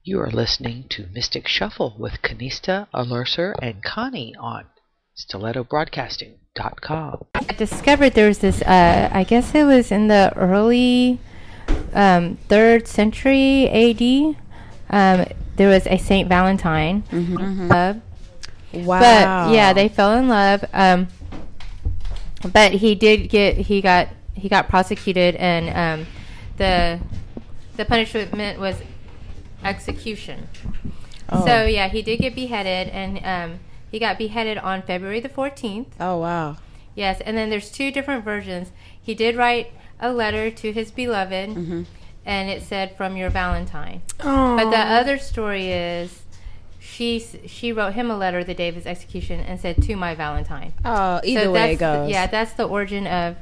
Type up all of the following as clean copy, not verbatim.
You are listening to Mystic Shuffle with Khanista, Alerser, and Connie on StilettoBroadcasting.com. I discovered there was this, I guess it was in the early 3rd century AD. There was a Saint Valentine. Wow. But yeah, they fell in love. But he got prosecuted, and the punishment was execution. So yeah, he did get beheaded, and he got beheaded on February the 14th. Oh wow. Yes, and then there's 2 different versions. He did write a letter to his beloved, and it said, "From your Valentine." But the other story is she wrote him a letter the day of his execution and said, "To my Valentine." Oh, either way it goes. That's the origin of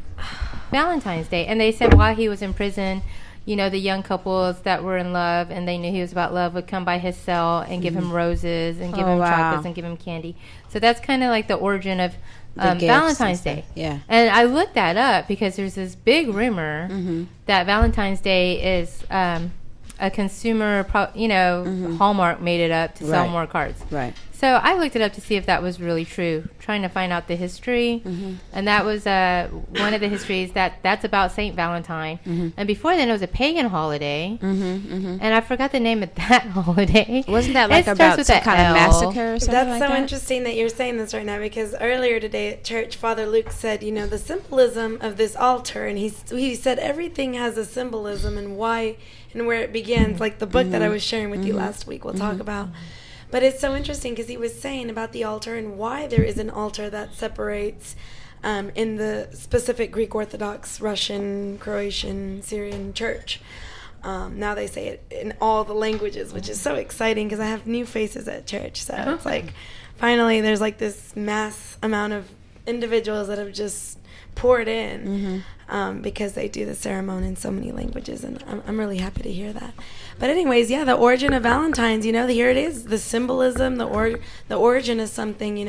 Valentine's Day. And they said while he was in prison, the young couples that were in love and they knew he was about love would come by his cell and give him roses and give him chocolates and give him candy. So that's kind of like the origin of Valentine's Day. Yeah. And I looked that up because there's this big rumor that Valentine's Day is a consumer, Hallmark made it up to sell more cards. Right. So I looked it up to see if that was really true, trying to find out the history. And that was one of the histories that's about Saint Valentine. And before then, it was a pagan holiday. And I forgot the name of that holiday. Wasn't that like about some kind of massacre or something? That's so interesting that you're saying this right now, because earlier today at church, Father Luke said, the symbolism of this altar, and he said everything has a symbolism and why and where it begins, like the book that I was sharing with you last week we'll talk about. But it's so interesting because he was saying about the altar and why there is an altar that separates in the specific Greek Orthodox, Russian, Croatian, Syrian church. Now they say it in all the languages, which is so exciting because I have new faces at church. So it's like finally there's like this mass amount of individuals that have just poured in because they do the ceremony in so many languages, and I'm really happy to hear that. But anyways, yeah, the origin of Valentine's, here it is, the symbolism, the origin of something,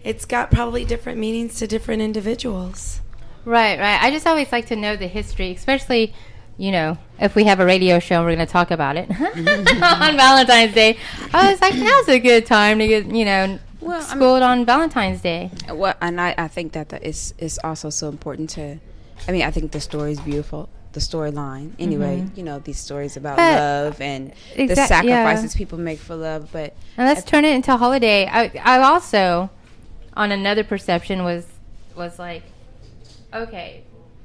it's got probably different meanings to different individuals. Right. I just always like to know the history, especially, if we have a radio show and we're going to talk about it on Valentine's Day. I was like, now's a good time to get, schooled on Valentine's Day. Well, and I think that is also so important to, I think the story is beautiful. The storyline anyway, these stories about love and the sacrifices people make for love, and let's turn it into a holiday. I also, on another perception, was like, okay,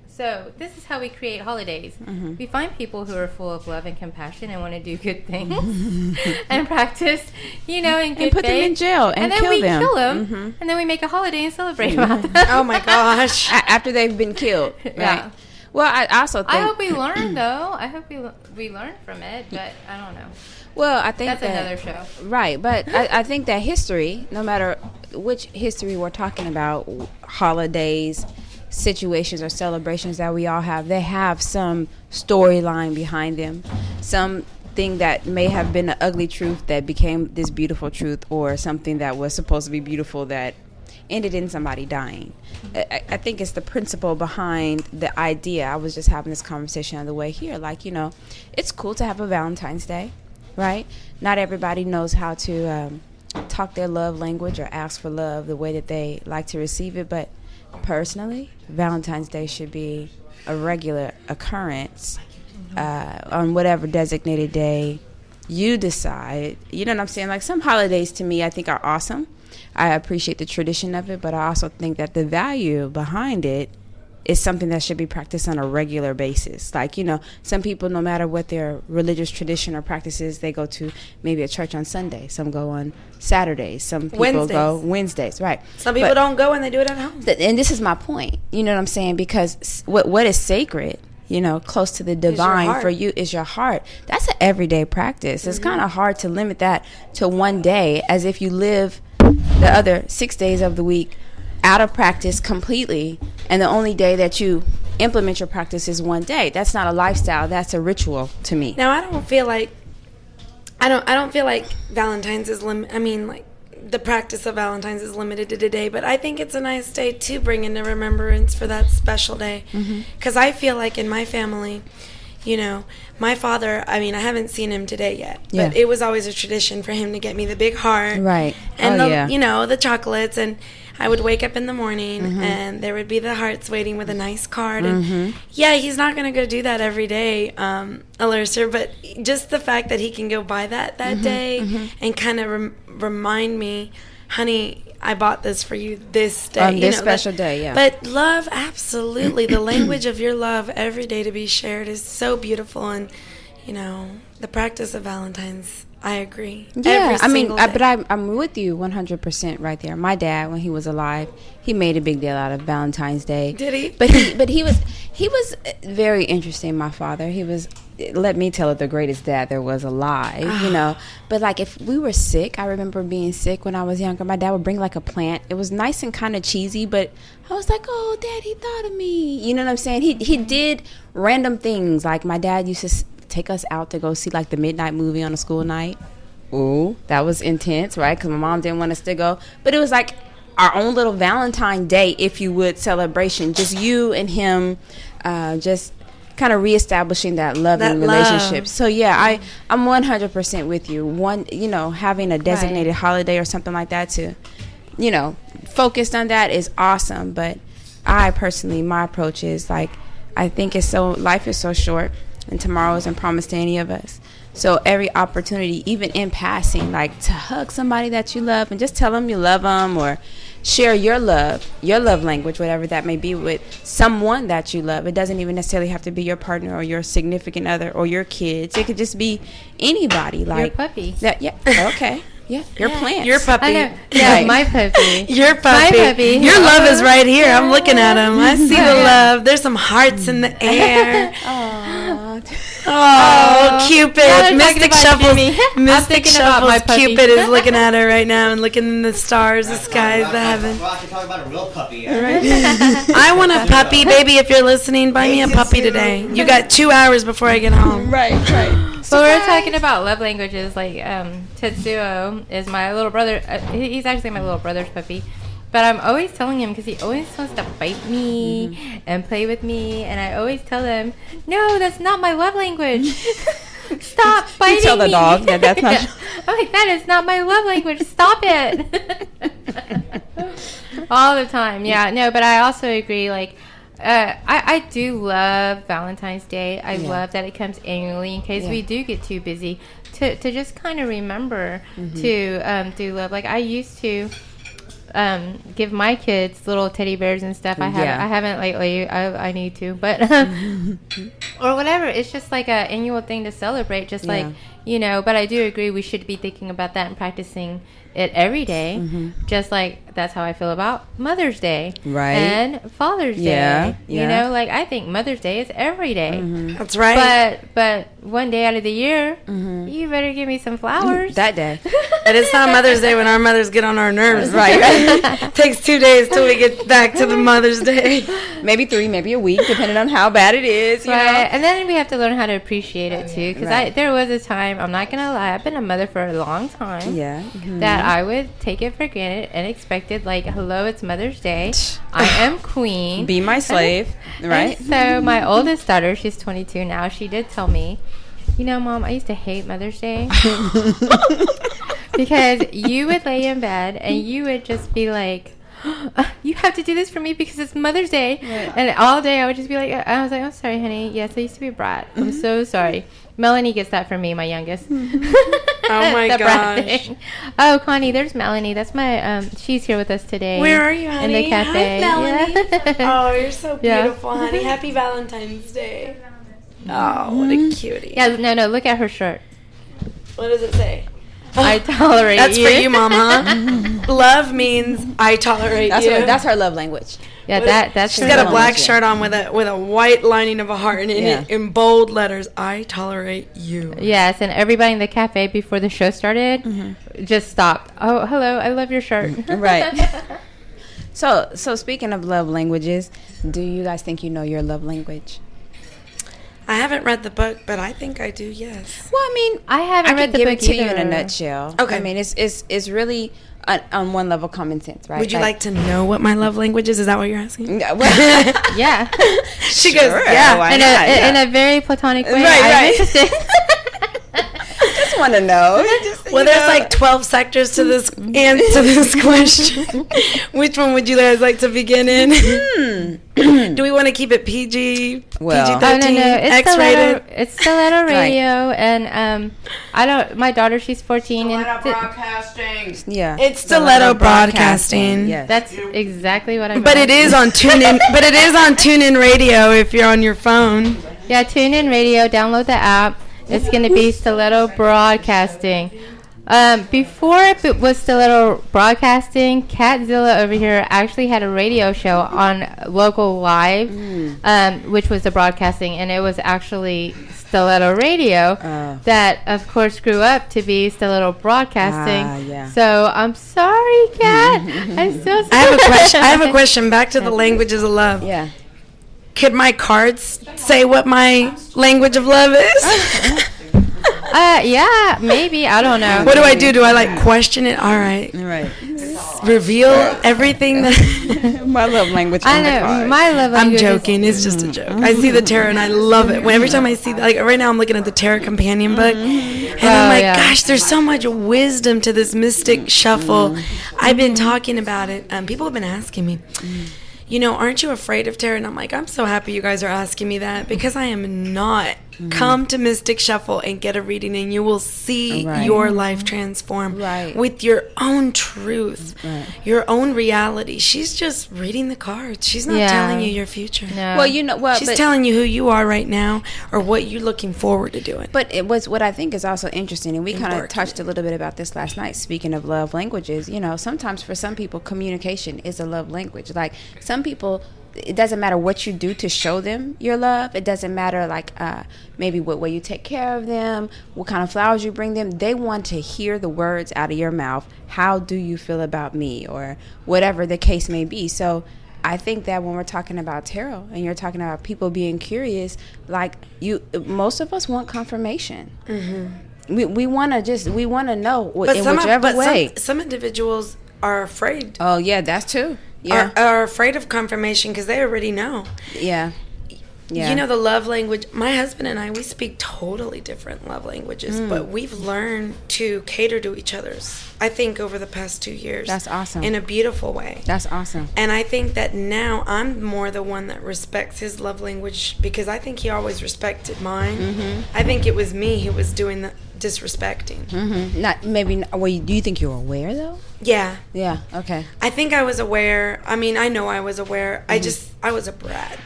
so this is how we create holidays. We find people who are full of love and compassion and want to do good things and practice, in good and put faith. them in jail and then kill we them. kill them, and then we make a holiday and celebrate about them. Oh my gosh! After they've been killed, right? Yeah. Well, I also think... I hope we learn, though. I hope we learn from it, but I don't know. Well, I think that's another show. Right, but I think that history, no matter which history we're talking about, holidays, situations or celebrations that we all have, they have some storyline behind them, something that may have been an ugly truth that became this beautiful truth, or something that was supposed to be beautiful that ended in somebody dying. I think it's the principle behind the idea. I was just having this conversation on the way here. Like, it's cool to have a Valentine's Day, right? Not everybody knows how to talk their love language or ask for love the way that they like to receive it. But personally, Valentine's Day should be a regular occurrence on whatever designated day you decide. You know what I'm saying? Like, some holidays to me I think are awesome. I appreciate the tradition of it, but I also think that the value behind it is something that should be practiced on a regular basis. Like, some people, no matter what their religious tradition or practice is, they go to maybe a church on Sunday. Some go on Saturdays. Some people go Wednesdays, right. Some people don't go and they do it at home. And this is my point, you know what I'm saying? Because what is sacred, close to the divine for you is your heart. That's an everyday practice. It's kind of hard to limit that to one day, as if you live the other 6 days of the week out of practice completely, and the only day that you implement your practice is one day. That's not a lifestyle. That's a ritual to me. Now, I don't feel like Valentine's is the practice of Valentine's is limited to today, but I think it's a nice day to bring into remembrance for that special day. Because I feel like in my family, you know, my father, I mean, I haven't seen him today yet, Yeah. but it was always a tradition for him to get me the big heart. Right. And Oh, the, yeah. you know, the chocolates, and I would wake up in the morning Mm-hmm. and there would be the hearts waiting with a nice card. And yeah, he's not going to go do that every day, Alerser, but just the fact that he can go buy that Mm-hmm. day and kind of remind me, honey, I bought this for you this day. On you this know, special day, yeah. But love, absolutely. The language of your love every day to be shared is so beautiful. And, you know, the practice of Valentine's, I agree. Yeah, Every I mean, single day. but I'm with you 100% right there. My dad, when he was alive, he made a big deal out of Valentine's Day. Did he? But he was very interesting. My father, he was. Let me tell it, the greatest dad there was alive, you know. But like, if we were sick, I remember being sick when I was younger. My dad would bring like a plant. It was nice and kind of cheesy, but I was like, "Oh, Dad, he thought of me." You know what I'm saying? He did random things. Like my dad used to take us out to go see like the midnight movie on a school night. Ooh, that was intense, right? Because my mom didn't want us to go. But it was like our own little Valentine Day, if you would, celebration. Just you and him, just kind of reestablishing that loving relationship. So yeah, I'm 100% with you. One, you know, having a designated holiday or something like that to, you know, focused on that is awesome. But I personally, my approach is like, I think life is so short, and tomorrow isn't promised to any of us. So every opportunity, even in passing, like to hug somebody that you love and just tell them you love them, or share your love language, whatever that may be, with someone that you love. It doesn't even necessarily have to be your partner or your significant other or your kids. It could just be anybody. Like Your puppy. Yeah. Okay. Yeah. Your plants. Your puppy. I know. Yeah, Right. my puppy. Your puppy. My puppy. Your love is right here. I'm looking at him. I see the love. There's some hearts in the air. Oh, Cupid. Now they're talking Mystic about Shuffles. Jimmy. I'm Mystic thinking about my Shuffles. puppy. Cupid is looking at her right now and looking in the stars, the skies, the heaven. Well, I can talk about a real puppy. I want a puppy, baby. If you're listening, buy me a puppy today. You got 2 hours before I get home. Right. So we're talking about love languages. Like Tetsuo is my little brother. He's actually my little brother's puppy. But I'm always telling him, because he always wants to bite me and play with me. And I always tell him, no, that's not my love language. Stop biting me. You tell the dog that that's not. I'm like, that is not my love language. Stop it. All the time. Yeah, no, but I also agree. Like, I do love Valentine's Day. I love that it comes annually in case we do get too busy to just kind of remember to do love. Like, I used to give my kids little teddy bears and stuff. I haven't lately. I need to, but or whatever. It's just like an annual thing to celebrate. Just like, you know. But I do agree we should be thinking about that and practicing it every day. Just like that's how I feel about Mother's Day, Right. and Father's Day. You know, like I think Mother's Day is every day. That's right. But one day out of the year, you better give me some flowers. That day. But it's not Mother's Day when our mothers get on our nerves. Right. Takes 2 days till we get back to the Mother's Day. Maybe 3, maybe a week, depending on how bad it is. You know? Right, and then we have to learn how to appreciate it too. Because Right. there was a time, I'm not gonna lie, I've been a mother for a long time. Yeah. That I would take it for granted and expected, like, hello, it's Mother's Day. I am queen. Be my slave, right? And so my oldest daughter, she's 22 now. She did tell me, you know, Mom, I used to hate Mother's Day because you would lay in bed and you would just be like, you have to do this for me because it's Mother's Day. Right. And all day I would just be like, I was like, I'm sorry, honey. Yes, I used to be a brat. I'm so sorry. Melanie gets that from me, my youngest. Oh my The brat gosh. thing. Oh, Connie, there's Melanie. That's my, she's here with us today. Where are you, honey? In the cafe. Hi, Melanie. Yeah. Oh, you're so Yeah. beautiful, honey. Happy Valentine's Day. Oh, what a cutie. Yeah, no, look at her shirt. What does it say? I tolerate That's you. for you, Mom, huh? Love means I tolerate That's you. that's her love language. Yeah, that's She's her got a love black language. shirt on with a white lining of a heart, and in Yeah. it, in bold letters, I tolerate you. Yes, and everybody in the cafe before the show started just stopped. Oh, hello, I love your shirt. Right. So speaking of love languages, do you guys think you know your love language? I haven't read the book, but I think I do. Yes. Well, I mean, I haven't read the give book it to you either. in a nutshell. Okay. I mean, it's really on one level common sense, right? Would you like to know what my love language is? Is that what you're asking? Well, Yeah. She sure, goes, yeah. why In not? Yeah. in a very platonic way. Right, I'm right. interested. Just want to know. Just, Well, you there's know. like 12 sectors to this question. Which one would you guys like to begin in? Do we want to keep it PG? Well- Oh, PG-13? no. It's X-rated? Stiletto Radio, and I don't. My daughter, she's 14, and Yeah. It's Stiletto Broadcasting. Yes. that's exactly what I. But it is on TuneIn. But it is on TuneIn Radio if you're on your phone. Yeah, tune in radio. Download the app. It's going to be Stiletto Broadcasting. Before it was Stiletto Broadcasting, Catzilla over here actually had a radio show on local live, which was the broadcasting, and it was actually Stiletto Radio that, of course, grew up to be Stiletto Broadcasting. Yeah. So I'm sorry, Kat. I'm so sorry. I have a question. Back to the languages of love. Yeah. Could my cards say what my language of love is? Yeah, maybe. I don't know. What do I do? Do I like question it? All right. Right. Reveal everything that. My love language. I know. My love I'm language is- joking. It's just a joke. I see the tarot and I love it. Every time I see, like right now, I'm looking at the tarot companion book, and I'm like, yeah. gosh, there's so much wisdom to this mystic shuffle. I've been talking about it. People have been asking me, you know, aren't you afraid of tarot? And I'm like, I'm so happy you guys are asking me that, because I am not. Come to Mystic Shuffle and get a reading, and you will see Right. your life transform Right. with your own truth, Right. your own reality. She's just reading the cards. She's not Yeah. telling you your future. No. Well, you know what? She's but, telling you who you are right now or what you're looking forward to doing. But it was what I think is also interesting, and we kind of Embarking. touched a little bit about this last night. Speaking of love languages, you know, sometimes for some people, communication is a love language. Like some people, it doesn't matter what you do to show them your love. It doesn't matter like maybe what way you take care of them, what kind of flowers you bring them. They want to hear the words out of your mouth. How do you feel about me, or whatever the case may be. So I think that when we're talking about tarot and you're talking about people being curious, like most of us want confirmation. We want to know in whichever way. Some individuals are afraid. Oh yeah, that's true. Yeah, Are afraid of confirmation because they already know. yeah. You know, the love language, my husband and I, we speak totally different love languages, but we've learned to cater to each other's, I think, over the past 2 years. That's awesome. In a beautiful way. That's awesome. And I think that now I'm more the one that respects his love language, because I think he always respected mine. I think it was me who was doing the disrespecting. Not maybe. Well, do you think you're aware though? Yeah. Yeah. Okay. I think I was aware. I mean, I know I was aware. I was a brat.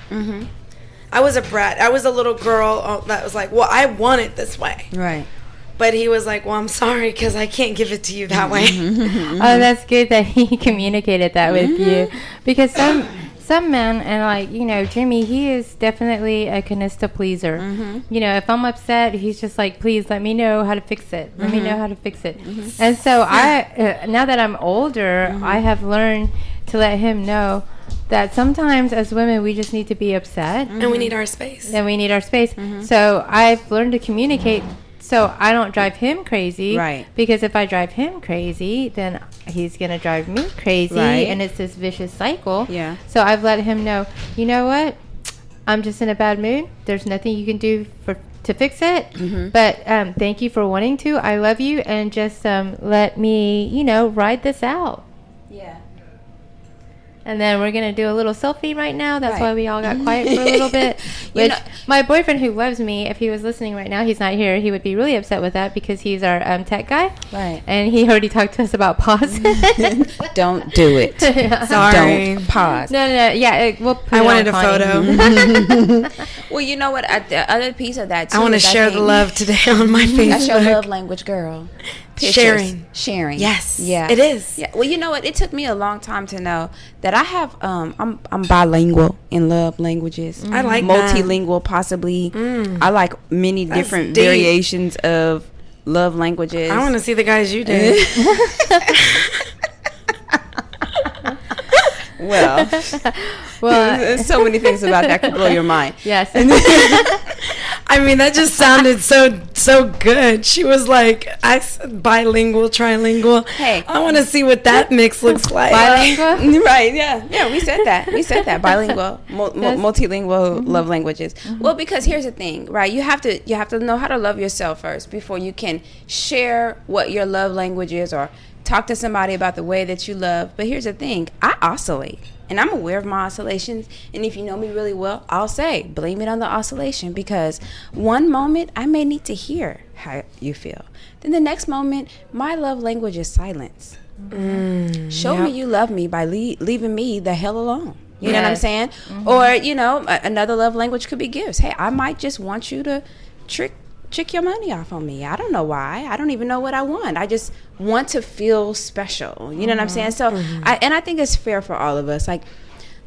I was a brat. I was a little girl that was like, well, I want it this way. Right. But he was like, well, I'm sorry because I can't give it to you that way. Oh, that's good that he communicated that with you, because some men, and like, you know, Jimmy, he is definitely a Khanista pleaser. You know, if I'm upset, he's just like, please let me know how to fix it. Let me know how to fix it. And so I, now that I'm older, I have learned to let him know that sometimes as women we just need to be upset, And we need our space. and we need our space. So I've learned to communicate so I don't drive him crazy. Right. Because if I drive him crazy, then he's going to drive me crazy. Right. And it's this vicious cycle. Yeah. So I've let him know, you know what? I'm just in a bad mood. There's nothing you can do to fix it. But thank you for wanting to. I love you. And just let me, you know, ride this out. Yeah. And then we're going to do a little selfie right now. That's Right. why we all got quiet for a little bit. You Which know- my boyfriend, who loves me, if he was listening right now, he's not here. He would be really upset with that because he's our tech guy. Right. And he already talked to us about pause. Don't do it. Sorry. Don't pause. No. Yeah, we'll put I it wanted a on Connie. photo. Well, you know what? The other piece of that too. I want to is share the think love today on my Facebook. That's your love language, girl. Pictures. Sharing. Yes. Yeah. It is. Yeah. Well, you know what? It took me a long time to know that I have. I'm bilingual in love languages. I like that. multilingual, possibly. I like many That's different deep. variations of love languages. I want to see the guys you did. Well, Well, there's so many things about that could blow your mind. yes. I mean, that just sounded so good. She was like, I said bilingual, trilingual. Hey. I want to see what that mix looks like. Bilingual? Right, yeah, we said that bilingual, multilingual love languages. Well, because here's the thing, right? You have to know how to love yourself first before you can share what your love language is or talk to somebody about the way that you love. But here's the thing, I oscillate, and I'm aware of my oscillations. And if you know me really well, I'll say blame it on the oscillation, because one moment I may need to hear how you feel, then the next moment my love language is silence. Show me you love me by leaving me the hell alone. You know what I'm saying? Or, another love language could be gifts. Hey, I might just want you to trick your money off on me. I don't know why. I don't even know what I want. I just want to feel special. You know what I'm saying? So, I think it's fair for all of us. Like,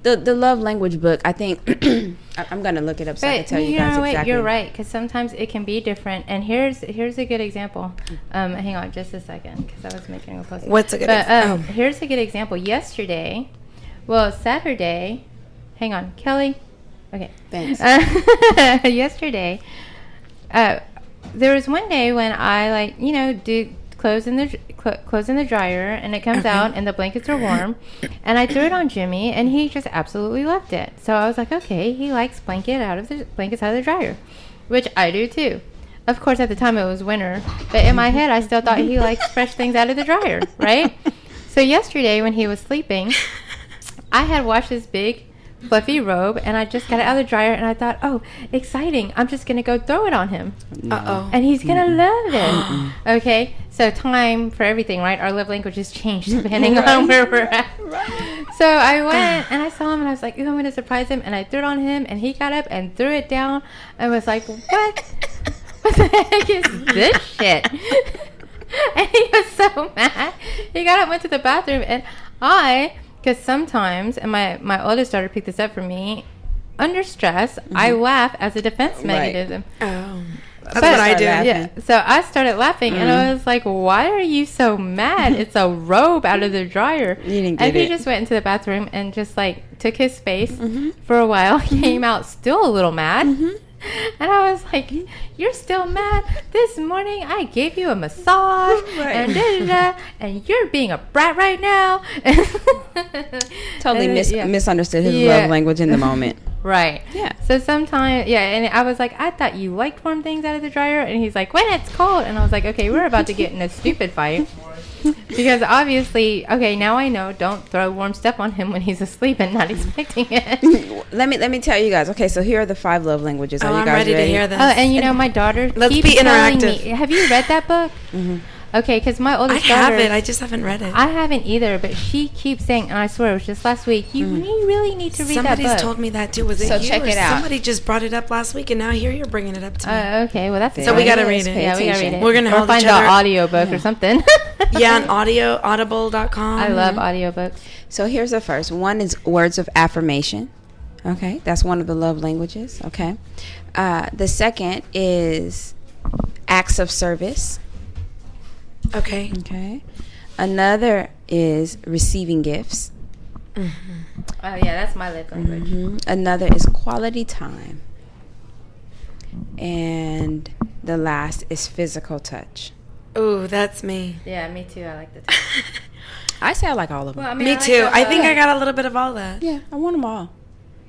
the love language book, I think, I'm going to look it up so I can tell you guys exactly. You're right, because sometimes it can be different. And here's a good example. Hang on just a second, because I was making a post. What's a good example? Here's a good example. Saturday, hang on, Kelly. Okay. Thanks. Yesterday, there was one day when I do clothes in the dryer, and it comes out and the blankets are warm, and I threw it on Jimmy, and he just absolutely loved it. So I was like, okay, he likes blankets out of the dryer, which I do too. Of course, at the time it was winter, but in my head I still thought he liked fresh things out of the dryer, right? So yesterday when he was sleeping, I had washed this big fluffy robe, and I just got it out of the dryer, and I thought, oh, exciting, I'm just gonna go throw it on him. And he's gonna love it. Okay, so time for everything, right? Our love languages change depending on where we're at. So I went and I saw him, and I was like, ooh, I'm gonna surprise him, and I threw it on him, and he got up and threw it down and was like, what the heck is this shit? And he was so mad. He got up, went to the bathroom, and because sometimes, and my oldest daughter picked this up for me, under stress, I laugh as a defense mechanism. Oh, that's what I do. Yeah. So I started laughing, and I was like, why are you so mad? It's a robe out of the dryer. You didn't get and he just went into the bathroom and just took his space for a while, came out still a little mad. And I was like, you're still mad? This morning I gave you a massage and da-da-da, and you're being a brat right now. Totally misunderstood his love language in the moment. Right. Yeah. So sometimes, and I was like, I thought you liked warm things out of the dryer. And he's like, when it's cold. And I was like, okay, we're about to get in a stupid fight. Because obviously, okay, now I know, don't throw warm stuff on him when he's asleep and not expecting it. Let me tell you guys. Okay, so here are the 5 love languages. Are you guys ready to hear this? Oh, and my daughter Let's keeps be interactive. telling me, have you read that book? Okay, because my oldest daughter... I have it. I just haven't read it. I haven't either, but she keeps saying, and I swear it was just last week, you really need to read that book. Somebody's told me that too. Was it you? Check it out. Somebody just brought it up last week, and now here you're bringing it up to me. Okay, well, that's So we got to read it. Yeah, we got to read it. We're going to hold find each other. an audio book or something. Yeah, on audible.com. I love audiobooks. So here's the first. One is words of affirmation. Okay, that's one of the love languages. Okay. The second is acts of service. Okay. Okay. Another is receiving gifts. Oh, yeah, that's my love language. Another is quality time. And the last is physical touch. Ooh, that's me. Yeah, me too. I like the touch. I say I like all of them. Well, I mean, Me I like too. the- I think I got a little bit of all that. Yeah, I want them all.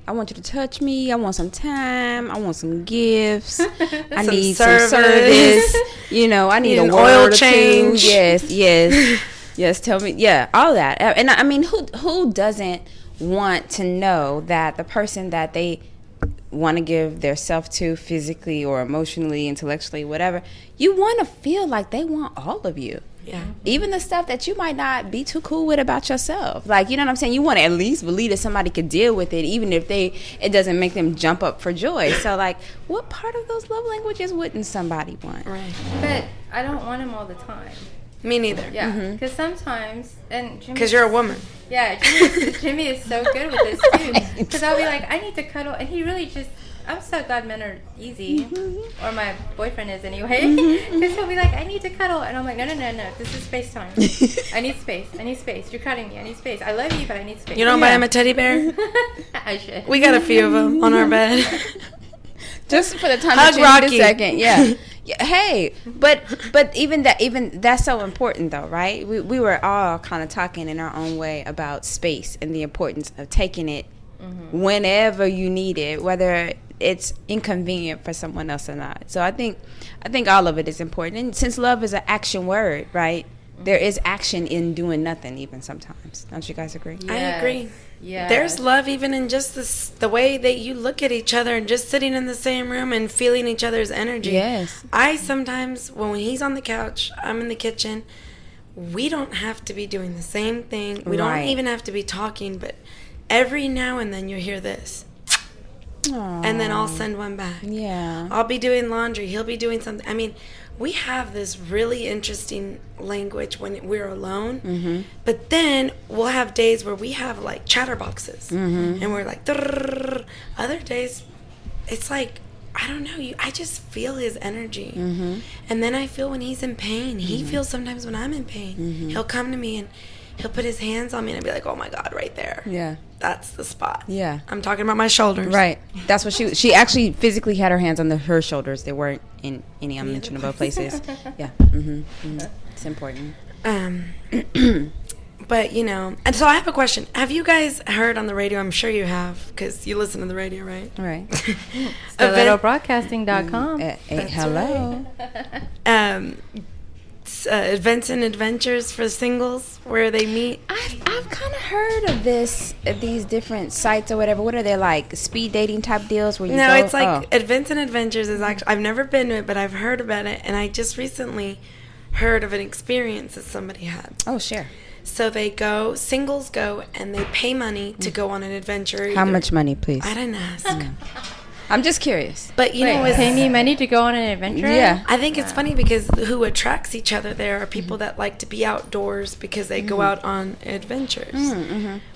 I want you to touch me. I want some time. I want some gifts. I need some service. I need a an word oil or change. two. Yes. Tell me. Yeah, all that. And I mean, who doesn't want to know that the person that they want to give their self to physically or emotionally, intellectually, whatever, you want to feel like they want all of you. Yeah. Even the stuff that you might not be too cool with about yourself. Like, you know what I'm saying? You want to at least believe that somebody could deal with it, even if it doesn't make them jump up for joy. So, like, what part of those love languages wouldn't somebody want? Right. But I don't want him all the time. Me neither. Yeah, because sometimes, and Jimmy... Because you're a woman. Yeah, Jimmy is so good with this, too. Because I'll be like, I need to cuddle, and he really just... I'm so glad men are easy, or my boyfriend is anyway. Because he'll be like, I need to cuddle, and I'm like, no, this is space time. I need space. You're cutting me. I need space. I love you, but I need space. You don't buy him a teddy bear? I should. We got a few of them on our bed. Just for the time Hug that you Rocky. need a second. Yeah. Yeah, hey, but even that's so important though, right? We were all kind of talking in our own way about space and the importance of taking it whenever you need it, whether it's inconvenient for someone else or not. So I think all of it is important. And since love is an action word, right? There is action in doing nothing even sometimes. Don't you guys agree? Yes. I agree. Yeah. There's love even in just the way that you look at each other and just sitting in the same room and feeling each other's energy. Yes. I sometimes, when he's on the couch, I'm in the kitchen, we don't have to be doing the same thing. We Right. don't even have to be talking, but every now and then you hear this. Aww. And then I'll send one back. Yeah. I'll be doing laundry. He'll be doing something. I mean, we have this really interesting language when we're alone. But then we'll have days where we have like chatterboxes. And we're like, "Drrrr." Other days, it's like, I don't know. I just feel his energy. And then I feel when he's in pain. He feels sometimes when I'm in pain. He'll come to me and he'll put his hands on me and I'll be like, oh my God, right there. Yeah. That's the spot. Yeah. I'm talking about my shoulders. Right. That's what she actually physically had her hands on her shoulders. They weren't in any unmentionable places. Yeah. It's important. But, you know, and so I have a question. Have you guys heard on the radio? I'm sure you have, because you listen to the radio, right? Right. StilettoBroadcasting.com. Hello. Events and adventures for singles where they meet. I've kind of heard of these different sites or whatever. What are they, like speed dating type deals where you No, go? it's like Events and Adventures is actually, I've never been to it, but I've heard about it, and I just recently heard of an experience that somebody had. Oh, share. So singles go, and they pay money to go on an adventure. How much money, please? I didn't ask. I'm just curious. But you know, Wait, it's, pay me money to go on an adventure? Yeah. I think it's funny because who attracts each other there are people that like to be outdoors because they go out on adventures.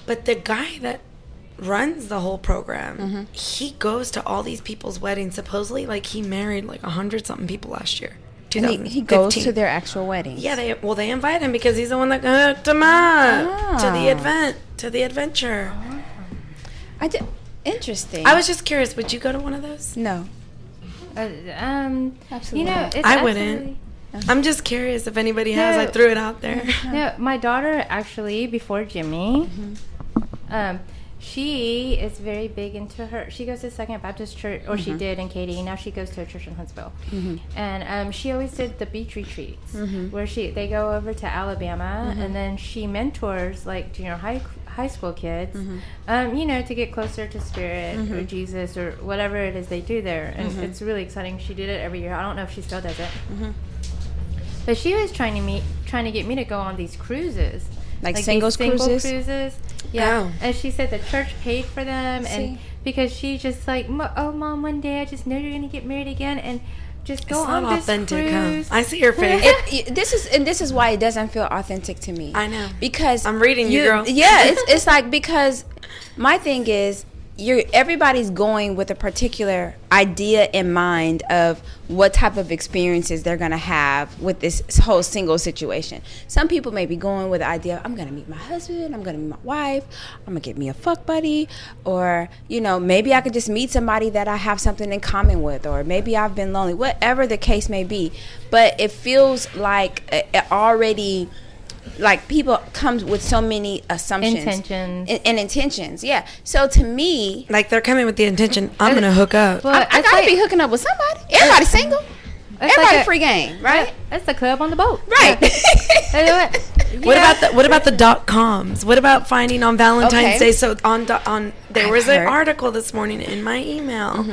But the guy that runs the whole program, he goes to all these people's weddings. Supposedly, like, he married like 100-something people last year. And he goes to their actual weddings. Yeah, they invite him because he's the one that hooked them up to the adventure. Interesting. I was just curious, would you go to one of those? No. Absolutely. You know, it's I wouldn't. I'm just curious if anybody has. I threw it out there. No, my daughter actually, before Jimmy, she is very big into she goes to Second Baptist Church, or she did in Katy. Now she goes to a church in Huntsville. And she always did the beach retreats where they go over to Alabama, and then she mentors like junior high school kids, you know, to get closer to Spirit or Jesus or whatever it is they do there. And it's really exciting. She did it every year. I don't know if she still does it. But she was trying to get me to go on these cruises. Like these singles cruises? Yeah. Oh. And she said the church paid for them. And because she's just like, oh, Mom, one day I just know you're going to get married again. And just go It's on not this authentic, cruise. huh? I see your face. This is why it doesn't feel authentic to me. I know. Because I'm reading you, girl. Yeah, it's like, because my thing is, everybody's going with a particular idea in mind of what type of experiences they're going to have with this whole single situation. Some people may be going with the idea, I'm going to meet my husband, I'm going to meet my wife, I'm going to get me a fuck buddy, or, you know, maybe I could just meet somebody that I have something in common with, or maybe I've been lonely, whatever the case may be. But it feels like it already... Like, people come with so many assumptions. Intentions. And intentions, yeah. So, to me... Like, they're coming with the intention, I'm going to hook up. Well, I gotta be hooking up with somebody. Everybody's single. Everybody free game, right? That's the club on the boat. Right. What about the .coms? What about finding on Valentine's Day? So there was an article this morning in my email,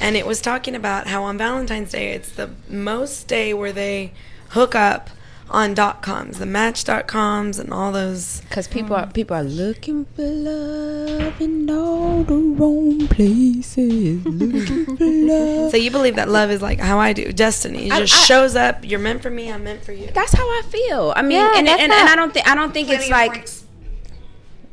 and it was talking about how on Valentine's Day it's the most day where they hook up on .coms, the Match.coms and all those. Because people are looking for love in all the wrong places. Looking for love. So you believe that love is like how I do, destiny. It just shows up. You're meant for me. I'm meant for you. That's how I feel. I mean, Yeah, and I don't think it's like.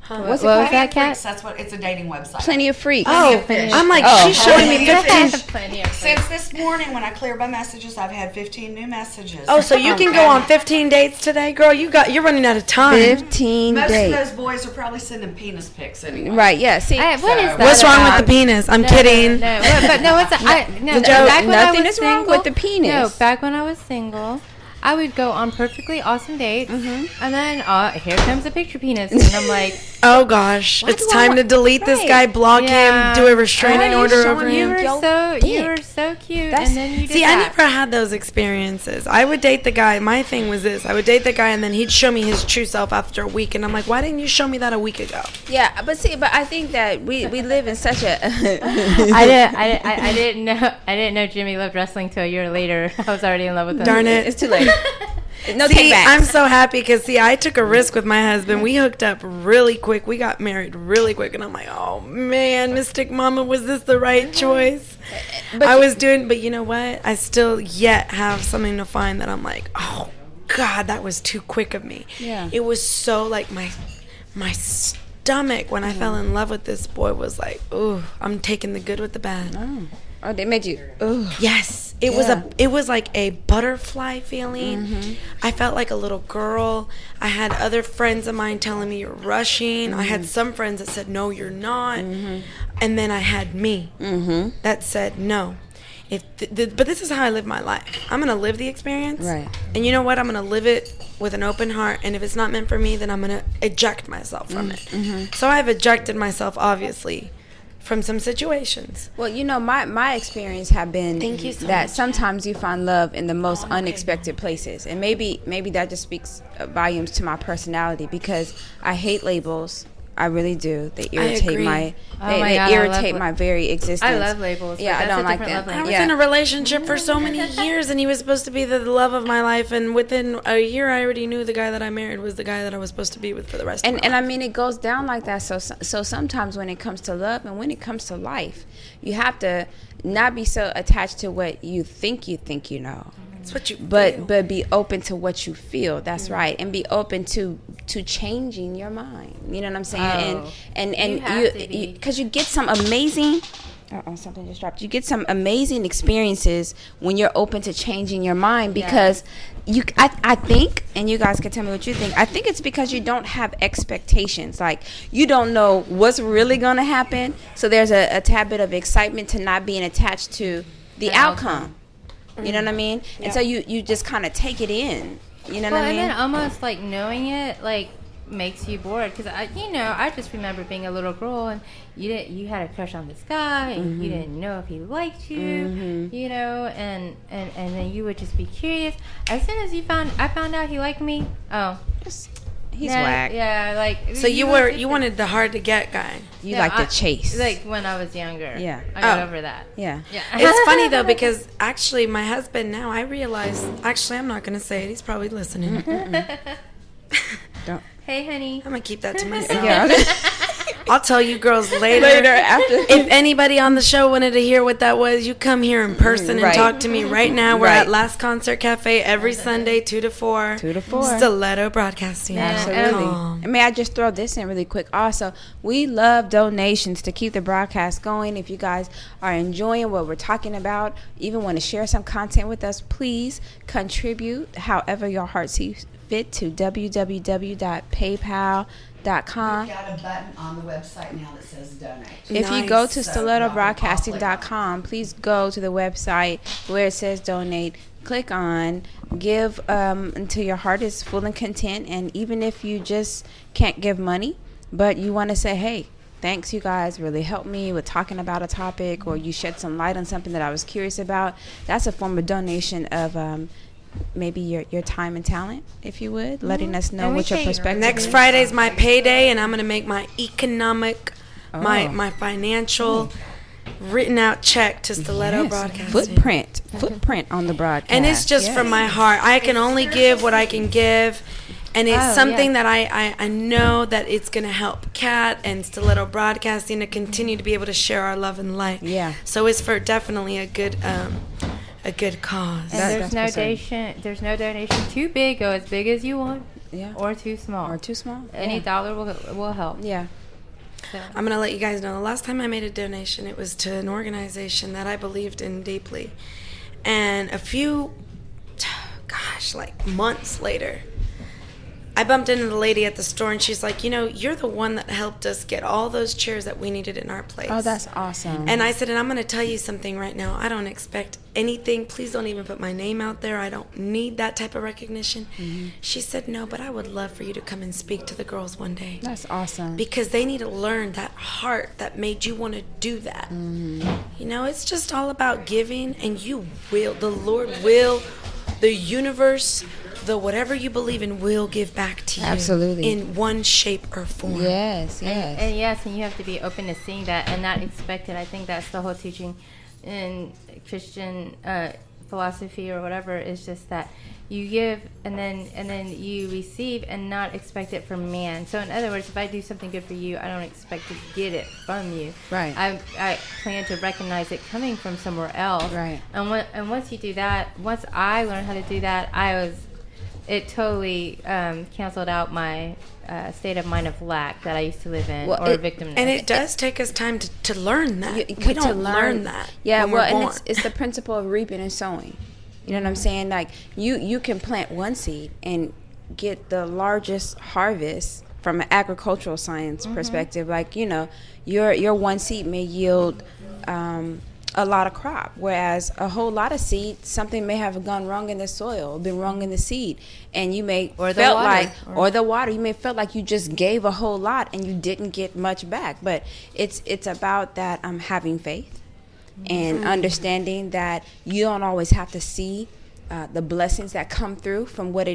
What's it What called? was that, Kat? That's what it's a dating website. Plenty of freaks. Oh, fish. I'm like, Oh. she's showing me 15. Plenty of Since this morning when I cleared my messages, I've had 15 new messages. Oh, so you can go on 15 dates today, girl? You're running out of time. 15 Most days. of those boys are probably sending penis pics anyway. Right, yeah. See, What is that What's wrong about? with the penis? I'm No, kidding. No, but no, what's no, Joe, back when I nothing was is wrong single- with the penis. No, back when I was single, I would go on perfectly awesome dates, and then here comes a picture penis, and I'm like, Oh gosh, it's do I time want- to delete this Right. guy, block Yeah. him, do a restraining Why are you order showing over you him. were- you Yo, were dick. so cute, That's- and then you did See, I that. never had those experiences. I would date the guy. My thing was this: I would date the guy, and then he'd show me his true self after a week, and I'm like, why didn't you show me that a week ago? yeah, but I think that we live in such a. I didn't know Jimmy loved wrestling till a year later. I was already in love with him. Darn it. It's too late. No See, takebacks. I'm so happy because I took a risk with my husband. We hooked up really quick. We got married really quick, and I'm like, oh man, Mystic Mama, was this the right choice? But you know what? I still yet have something to find that I'm like, oh God, that was too quick of me. Yeah. It was so like my stomach when I fell in love with this boy was like, ooh, I'm taking the good with the bad. Oh, they made you. Ugh. Yes, it was like a butterfly feeling. I felt like a little girl. I had other friends of mine telling me you're rushing. I had some friends that said no, you're not. And then I had me that said no. But this is how I live my life. I'm gonna live the experience, Right. And you know what? I'm gonna live it with an open heart. And if it's not meant for me, then I'm gonna eject myself from it. So I've ejected myself, obviously, from some situations. Well, you know, my experience have been Thank you so that much. sometimes you find love in the most unexpected places, and maybe that just speaks volumes to my personality because I hate labels. I really do. They irritate agree. my Oh my they God, I irritate love my very existence. I love labels. Yeah, but I that's don't a like different them. love I was language. in a relationship for so many years, and he was supposed to be the love of my life. And within a year, I already knew the guy that I married was the guy that I was supposed to be with for the rest of my And I life. mean, it goes down like that. So sometimes when it comes to love and when it comes to life, you have to not be so attached to what you think you know. It's what you feel. But be open to what you feel. That's right, and be open to changing your mind. You know what I'm saying? Oh. And You have to be. because you get some amazing. Something just dropped. You get some amazing experiences when you're open to changing your mind because I think, and you guys can tell me what you think. I think it's because you don't have expectations. Like you don't know what's really gonna happen. So there's a tad bit of excitement to not being attached to the outcome. You know what I mean? And so you just kind of take it in. You know what I mean? And then almost like knowing it like makes you bored because I just remember being a little girl and you had a crush on this guy and you didn't know if he liked you, you know, and then you would just be curious. As soon as I found out he liked me. Oh, He's yeah, whack. Yeah, like So you wanted the hard to get guy. You like the chase. Like when I was younger. Yeah. I got Oh. over that. Yeah. Yeah. It's funny though because actually my husband now I realize I'm not gonna say it. He's probably listening. Don't. Hey, honey. I'm gonna keep that to myself. Yeah. I'll tell you girls later. after. If anybody on the show wanted to hear what that was, you come here in person and Right. talk to me right now. We're Right. at Last Concert Cafe every Sunday, 2 to 4. 2 to 4. Stiletto Broadcasting. Absolutely. Oh. And may I just throw this in really quick? Also, we love donations to keep the broadcast going. If you guys are enjoying what we're talking about, even want to share some content with us, please contribute however your heart sees fit to www.paypal.com. We've got a button on the website now that says donate. If you go to Nice. stilettobroadcasting.com, please go to the website where it says donate. Click on give until your heart is full and content. And even if you just can't give money, but you want to say, hey, thanks, you guys really helped me with talking about a topic, or you shed some light on something that I was curious about, that's a form of donation of maybe your time and talent, if you would, letting us know And we what your take perspective Next is. Friday's my payday, and I'm going to make my economic, Oh. my financial written out check to Stiletto Yes, Broadcasting. footprint on the broadcast. And it's just Yes. from my heart. I can only give what I can give. And it's Oh, something yeah. that I know that it's going to help Kat and Stiletto Broadcasting to continue to be able to share our love and light. Yeah. So it's for definitely a a good cause. And That's for certain. there's no donation too big. Go as big as you want, Yeah. or too small. Or too small. Any Yeah. dollar will help. Yeah. So. I'm going to let you guys know the last time I made a donation, it was to an organization that I believed in deeply. And a few, like months later, I bumped into the lady at the store, and she's like, you're the one that helped us get all those chairs that we needed in our place. Oh, that's awesome. And I said, and I'm going to tell you something right now. I don't expect anything. Please don't even put my name out there. I don't need that type of recognition. Mm-hmm. She said, no, but I would love for you to come and speak to the girls one day. That's awesome. Because they need to learn that heart that made you want to do that. Mm-hmm. It's just all about giving, and the Lord will, the universe, the whatever you believe in will give back to you. Absolutely. In one shape or form. Yes, And yes, and you have to be open to seeing that and not expect it. I think that's the whole teaching in Christian philosophy or whatever, is just that you give and then you receive and not expect it from man. So in other words, if I do something good for you, I don't expect to get it from you. Right. I plan to recognize it coming from somewhere else. Right. And once you do that, once I learned how to do that, it totally canceled out my state of mind of lack that I used to live in, or victimness. And it does take us time to learn that. We to don't learn that. Yeah, when we're born. and it's the principle of reaping and sowing. You know what I'm saying? Like you can plant one seed and get the largest harvest from an agricultural science perspective. Like, your one seed may yield a lot of crop, whereas a whole lot of seed, something may have gone wrong in the soil, been wrong in the seed, and you may or the water, you may felt like you just gave a whole lot and you didn't get much back. But it's about that having faith and understanding that you don't always have to see the blessings that come through from what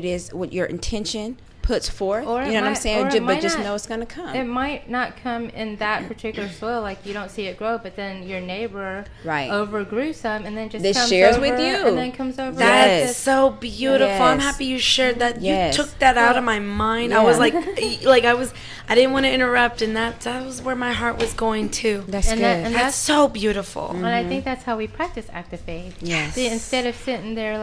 your intention puts forth. Or you know what I'm saying? But just know it's going to come. It might not come in that particular soil, like you don't see it grow, but then your neighbor overgrew some and then just this comes shares over with you. and then comes over. That's so beautiful. Yes. I'm happy you shared that. Yes. You took that out of my mind. Yeah. I was like I didn't want to interrupt, and that was where my heart was going too. That's good. That's so beautiful. And I think that's how we practice active faith. Yes. See, instead of sitting there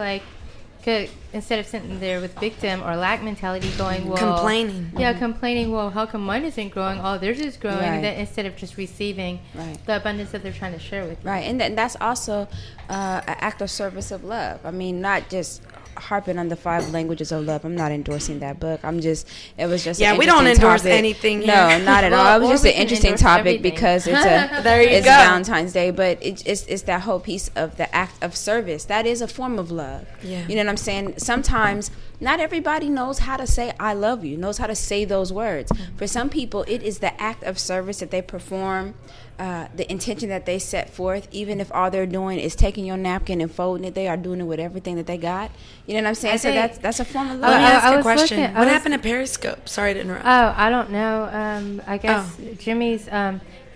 with victim or lack mentality going, well, complaining. Yeah, complaining, well, how come mine isn't growing? Oh, theirs is growing. Right. And then instead of just receiving the abundance that they're trying to share with you. Right, and that's also an act of service of love. I mean, not just harping on the 5 languages of love. I'm not endorsing that book. It was just we don't endorse anything here. No, not at all. It was just an we can interesting endorse topic everything. because it's There you it's go. Valentine's Day, but it's that whole piece of the act of service. That is a form of love. Yeah. You know what I'm saying? Sometimes not everybody knows how to say I love you, knows how to say those words. For some people, it is the act of service that they perform, the intention that they set forth, even if all they're doing is taking your napkin and folding it, they are doing it with everything that they got. You know what I'm saying? So that's a form of love. Let me ask I a was question. looking- What happened to Periscope? Sorry to interrupt. Oh, I don't know. I guess Jimmy's,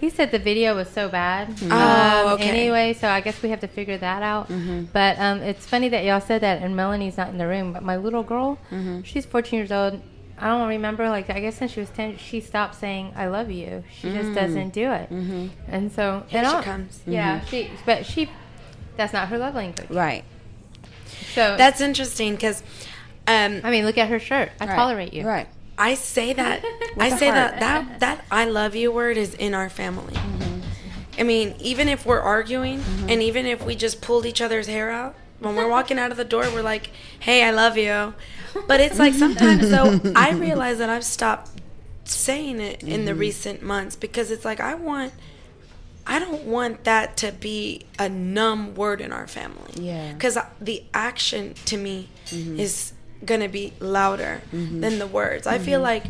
he said the video was so bad. Okay. Anyway, so I guess we have to figure that out. But it's funny that y'all said that, and Melanie's not in the room. But my little girl, she's 14 years old. I don't remember, I guess since she was 10, she stopped saying I love you. She just doesn't do it. And so Here she comes. Yeah, that's not her love language. Right. So That's interesting because I mean, look at her shirt. I tolerate you. Right. I say that that I love you word is in our family. I mean, even if we're arguing and even if we just pulled each other's hair out, when we're walking out of the door, we're like, hey, I love you. But it's like sometimes, though, I realize that I've stopped saying it in the recent months because it's like I don't want that to be a numb word in our family. Yeah. Because the action to me is going to be louder than the words. I feel like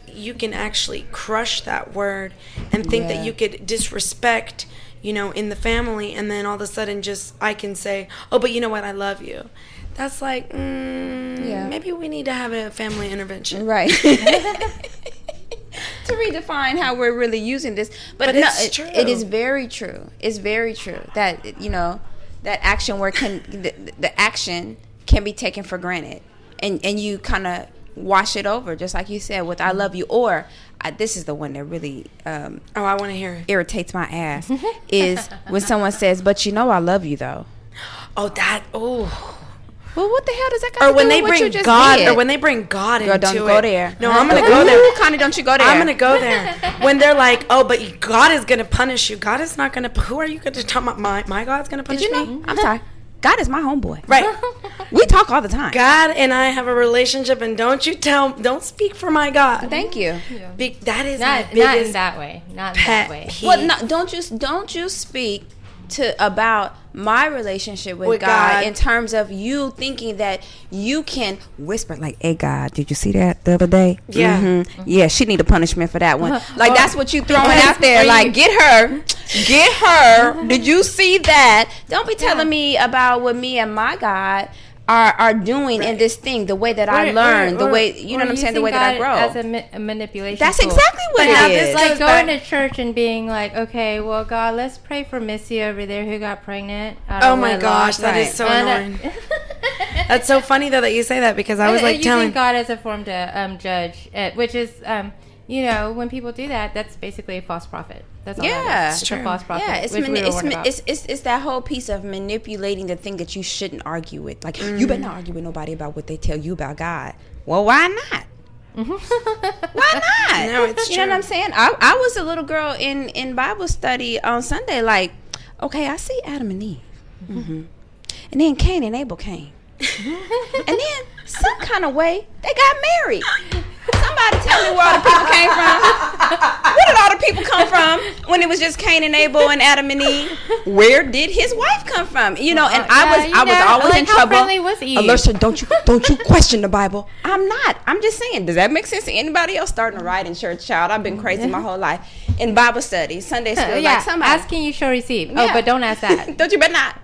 you can actually crush that word and think that you could disrespect, in the family, and then all of a sudden I can say, oh, but you know what, I love you. That's like, maybe we need to have a family intervention. Right. To redefine how we're really using this. But no, it's true. It is very true. It's very true that, that action where the action can be taken for granted. And you kind of wash it over, just like you said, with I love you. Or this is the one that really I want to hear it. irritates my ass, is when someone says, but I love you, though. Well, what the hell does that got Or to when do they with what you bring just God, did? or when they bring God Girl, into don't it. go there. No, I'm gonna go there. Connie, don't you go there. I'm gonna go there. When they're like, oh, but God is gonna punish you. God is not gonna. Who are you gonna talk about? My God's gonna punish Did you know? me? I'm sorry. God is my homeboy. Right. We talk all the time. God and I have a relationship, and don't speak for my God. Thank you. That is my Not in biggest that way. Not in pet that way. peeve. Well, no, don't you speak about my relationship with With God God. in terms of you thinking that you can whisper like, "Hey God, did you see that the other day? Yeah. Mm-hmm. Yeah, she need a punishment for that one." Like that's what you throwing Because- out there. or Like you- get her. Did you see that? Don't be telling me about what me and my God are doing in this thing. The way that I learn, the way you know what I'm saying, the way that I grow. As a manipulation. That's tool. exactly what But now it this is. Like goes going back- to church and being like, okay, well, God, let's pray for Missy over there who got pregnant. out Oh of my wedlock. gosh, that is so annoying. That's so funny though that you say that, because I was like using telling God as a form to judge, which is, when people do that, that's basically a false prophet. That's all Yeah. that is. It's It's true. a false prophet. Yeah, it's which we were warned about. it's that whole piece of manipulating the thing that you shouldn't argue with. Like you better not argue with nobody about what they tell you about God. Well, why not? Why not? No, it's you know true. what I'm saying? I was a little girl in Bible study on Sunday. Like, okay, I see Adam and Eve, and then Cain and Abel came, and then some kind of way they got married. Somebody tell me where all the people came from. Where did all the people come from when it was just Cain and Abel and Adam and Eve? Where did his wife come from? You know, and I was always in how trouble. friendly was Eve? Alerser, don't you question the Bible? I'm not. I'm just saying. Does that make sense to anybody else starting to write in church, child? I've been crazy my whole life in Bible study, Sunday school. Yeah, Like somebody. asking you shall receive. Yeah. Oh, but don't ask that. Don't you better not.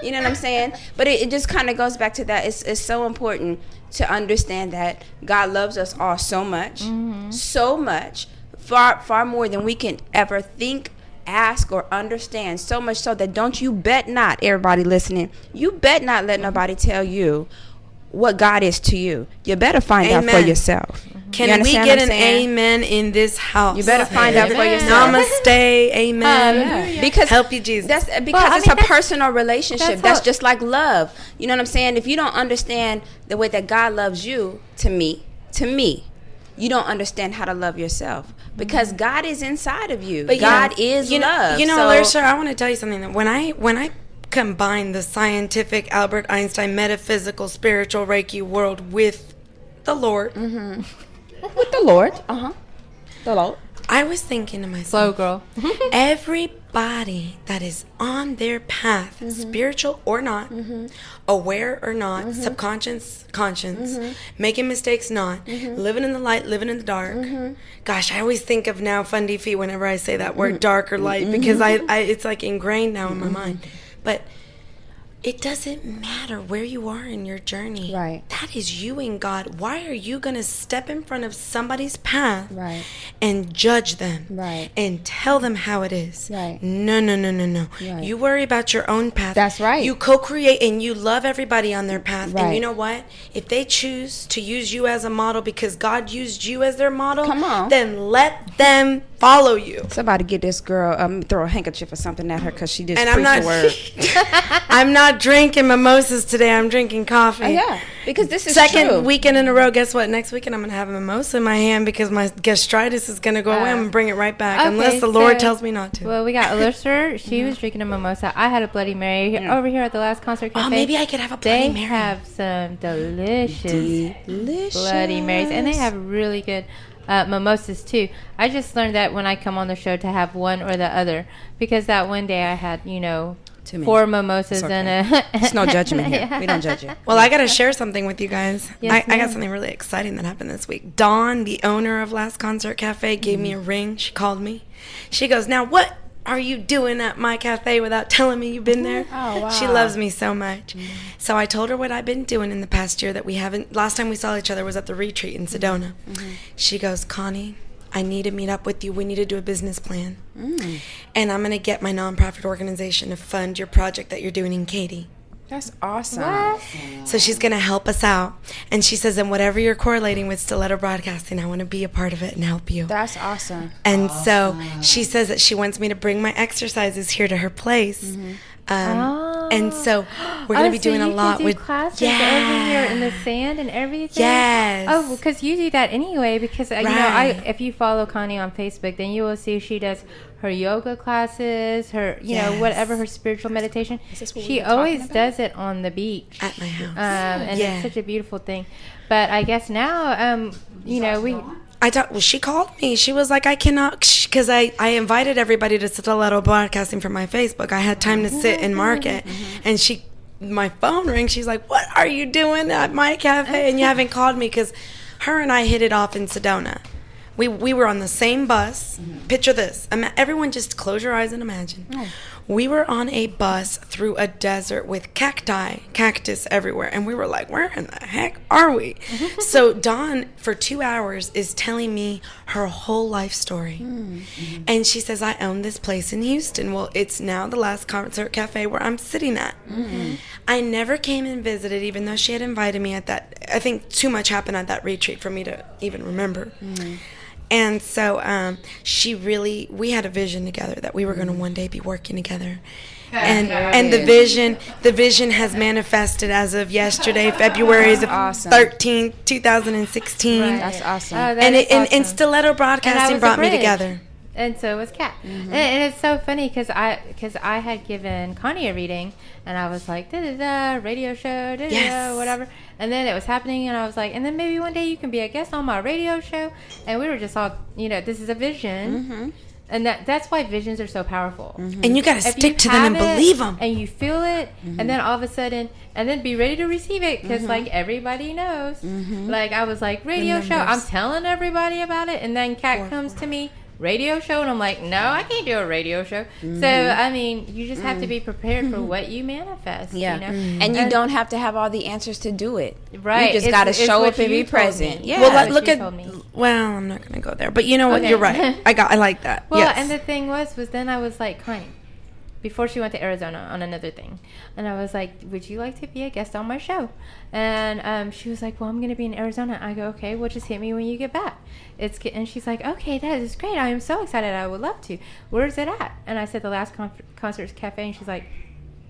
You know what I'm saying? But it just kind of goes back to that. It's so important to understand that God loves us all so much, far more than we can ever think, ask, or understand. So much so that don't you bet not, everybody listening, you bet not let nobody tell you what God is to you. You better find out for Amen. yourself. Can You we understand get what an I'm saying? amen in this house? You better find out for Amen. yourself. Namaste, amen. Yeah. Because help you, Jesus. That's because Well, I it's mean, a that's- personal relationship. that's That's how- just like love. You know what I'm saying? If you don't understand the way that God loves you, to me, you don't understand how to love yourself, because God is inside of you. But God is love. You know, So- Alerser, I want to tell you something. That when I combine the scientific, Albert Einstein, metaphysical, spiritual Reiki world with the Lord, with the Lord, the Lord. I was thinking to myself, Slow, girl. everybody that is on their path, spiritual or not, aware or not, subconscious, conscious, making mistakes, not, living in the light, living in the dark. Gosh, I always think of now Fundy Feet whenever I say that word, dark or light, because I it's like ingrained now in my mind. But it doesn't matter where you are in your journey. Right. That is you and God. Why are you going to step in front of somebody's path Right. and judge them Right. and tell them how it is? Right. No. Right. You worry about your own path. That's right. You co-create and you love everybody on their path. Right. And you know what? If they choose to use you as a model because God used you as their model, Come on. then let them follow you. Somebody get this girl, throw a handkerchief or something at her because she just And preached I'm the not word. I'm not drinking mimosas today. I'm drinking coffee. Oh, yeah, because this is Second true. weekend in a row. Guess what? Next weekend I'm gonna have a mimosa in my hand because my gastritis is gonna go away. I'm gonna bring it right back unless the Lord tells me not to. Well, we got Alerser. She was drinking a mimosa. I had a Bloody Mary over here at the last concert cafe. Oh, maybe I could have a Bloody They Mary. have some delicious Bloody Marys, and they have really good mimosas too. I just learned that when I come on the show to have one or the other, because that one day I had, Too many. 4 mimosas It's and okay. a. It's no judgment here. We don't judge you. Well, I got to share something with you guys. Yes, I got ma'am. something really exciting that happened this week. Dawn, the owner of Last Concert Cafe, gave me a ring. She called me. She goes, "Now, what are you doing at my cafe without telling me you've been there?" Oh, wow. She loves me so much. So I told her what I've been doing in the past year that we haven't. Last time we saw each other was at the retreat in Sedona. She goes, "Connie, I need to meet up with you. We need to do a business plan. And I'm going to get my nonprofit organization to fund your project that you're doing in Katy." That's awesome. So she's going to help us out. And she says, and whatever you're correlating with Stiletto Broadcasting, I want to be a part of it and help you. That's awesome. And so she says that she wants me to bring my exercises here to her place. And so we're going to be doing a lot with classes over here in the sand and everything. Yes. Oh, because you do that anyway. Because you know, if you follow Connie on Facebook, then you will see she does her yoga classes, her know whatever her spiritual meditation. She always does it on the beach at my house, and it's such a beautiful thing. But I guess now, you know, she called me. She was like, I cannot, because I invited everybody to Stiletto broadcasting from my Facebook. I had time to sit and mark it. And my phone rings. She's like, what are you doing at my cafe? And you haven't called me, because her and I hit it off in Sedona. We were on the same bus. Picture this. Everyone just close your eyes and imagine. We were on a bus through a desert with cactus everywhere. And we were like, where in the heck are we? So Dawn, for 2 hours, is telling me her whole life story. And she says, I own this place in Houston. Well, it's now the last concert cafe where I'm sitting at. I never came and visited, even though she had invited me at that. I think too much happened at that retreat for me to even remember. And so we had a vision together that we were going to one day be working together. And the vision has manifested as of yesterday, February 13th, 2016. That's awesome. And Stiletto Broadcasting brought me together. And so was Kat. And it's so funny because I had given Connie a reading, and I was like, radio show, whatever. And then it was happening, and I was like, and then maybe one day you can be a guest on my radio show. And we were just all, this is a vision. And that's why visions are so powerful. And you got to stick to them and believe them. And you feel it, and then all of a sudden, and then be ready to receive it, because like everybody knows. Like I was like, radio show, I'm telling everybody about it. And then Kat comes to me, radio show, and I'm like, no, I can't do a radio show. So I mean, you just have to be prepared for what you manifest. And you don't have to have all the answers to do it. Right, you just got to show up and be present. Well, look at I'm not gonna go there, but you know what, you're right. I like that. Well, and the thing was then I was like, Connie, before she went to Arizona on another thing, and I was like, would you like to be a guest on my show? And she was like, well, I'm going to be in Arizona. I go, okay, well, just hit me when you get back. And she's like, okay, that is great. I am so excited. I would love to. Where's it at? And I said, the last concert's cafe. And she's like,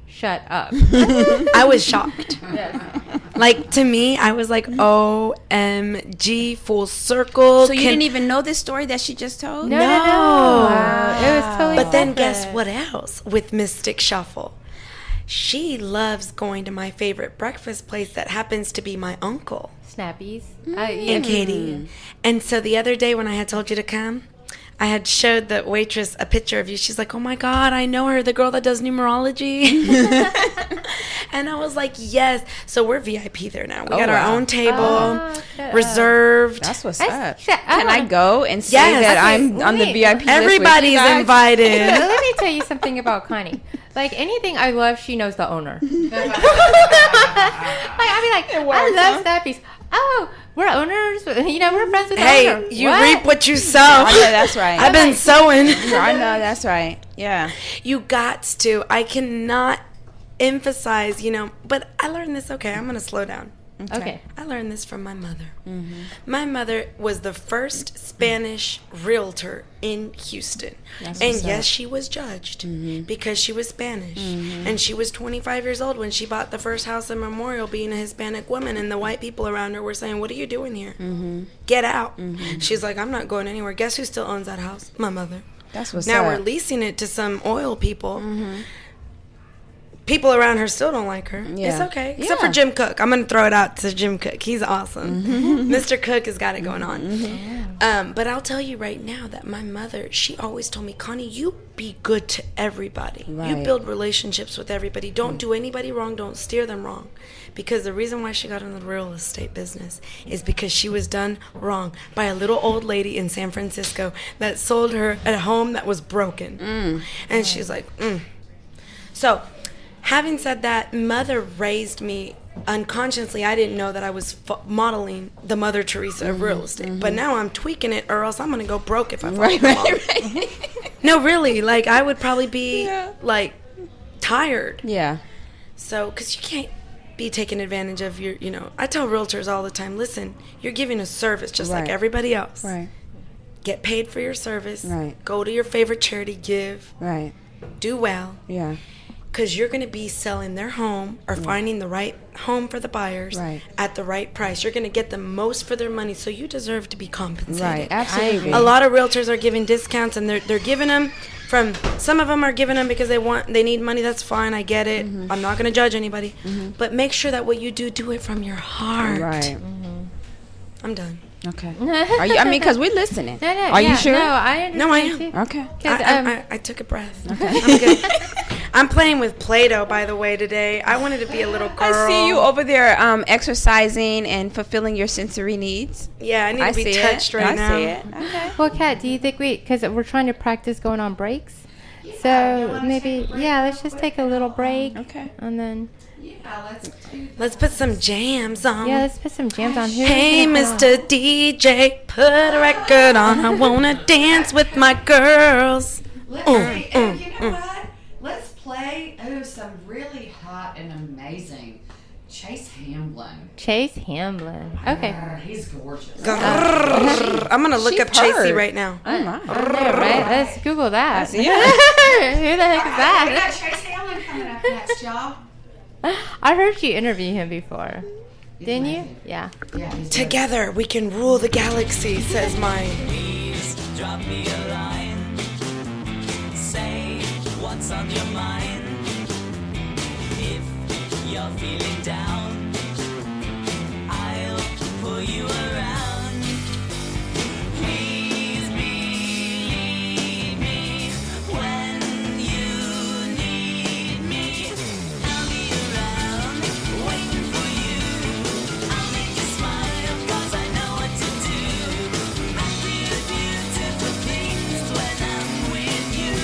shut up. I was shocked. Yes. Like, to me, I was like, OMG, full circle. So you didn't even know this story that she just told? No. Wow. It was totally But then guess what else with Mystic Shuffle? She loves going to my favorite breakfast place that happens to be my uncle. Snappies. And Katie. And so the other day when I had told you to come, I had showed the waitress a picture of you. She's like, oh my God, I know her, the girl that does numerology. And I was like, yes. So we're VIP there now. We got our own table, reserved. That's what's up. Can I go and say that I'm on the VIP list? Everybody's invited. Let me tell you something about Connie. Like anything I love, she knows the owner. Like I'd be like, I love Snappies. Oh, we're owners. We're friends with the owner. Hey, you reap what you sow. I know that's right. I've been sowing. I know that's right. Yeah. You got to. I cannot emphasize, but I learned this. Okay, I'm going to slow down. Okay. I learned this from my mother. My mother was the first Spanish realtor in Houston. And yes, she was judged because she was Spanish. And she was 25 years old when she bought the first house in Memorial, being a Hispanic woman. And the white people around her were saying, what are you doing here? Get out. She's like, I'm not going anywhere. Guess who still owns that house? My mother. That's what's now up. we're leasing it to some oil people. People around her still don't like her. It's okay. Except for Jim Cook. I'm going to throw it out to Jim Cook. He's awesome. Mr. Cook has got it going on. But I'll tell you right now that my mother, she always told me, Connie, you be good to everybody. You build relationships with everybody. Don't do anybody wrong. Don't steer them wrong. Because the reason why she got into the real estate business is because she was done wrong by a little old lady in San Francisco that sold her a home that was broken. And she's like, So, having said that, mother raised me unconsciously. I didn't know that I was modeling the Mother Teresa of real estate. But now I'm tweaking it, or else I'm going to go broke if I fall right. No, really. Like, I would probably be, tired. Yeah. So, because you can't be taking advantage of your, I tell realtors all the time, listen, you're giving a service just like everybody else. Right. Get paid for your service. Right. Go to your favorite charity, give. Right. Do well. Yeah. because you're going to be selling their home or finding the right home for the buyers at the right price. You're going to get the most for their money, so you deserve to be compensated. Right, absolutely. A lot of realtors are giving discounts, and they're giving them from, some of them are giving them because they need money. That's fine, I get it. I'm not going to judge anybody. But make sure that what you do it from your heart. Right. I'm done. Okay. Are you? I mean, because we're listening. No, Are you sure? No, I understand. No, I am. too. Okay. 'Cause, I took a breath. Okay. I'm good. I'm playing with Play-Doh, by the way, today. I wanted to be a little girl. I see you over there exercising and fulfilling your sensory needs. Yeah, I need to be touched right now. I see it. Okay. well, Kat, do you think because we're trying to practice going on breaks? So maybe, let's just take a little break. Okay. And then, Let's put some jams on. let's put some jams on. Who's Hey, gonna put Mr. DJ, put a record on. I wanna dance with my girls. Let's see, you know what? Let's play some really hot and amazing Chase Hamlin. Chase Hamlin. Okay. He's gorgeous. I'm gonna look She up Chasey purred. right now. Oh my. Right. Let's Google that. Yeah. Who the heck is We that? got Chase Hamlin coming up next, y'all. I heard you interview him before. Didn't you? amazing. Yeah. Yeah, he's Together we can rule the galaxy, says mine. Please drop me a line. Say what's on your mind. If you're feeling down, I'll pull you around. Please believe me when you need me. I'll be around, waiting for you. I'll make you smile 'cause I know what to do. I feel beautiful things when I'm with you.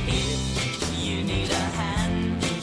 If you need a hand,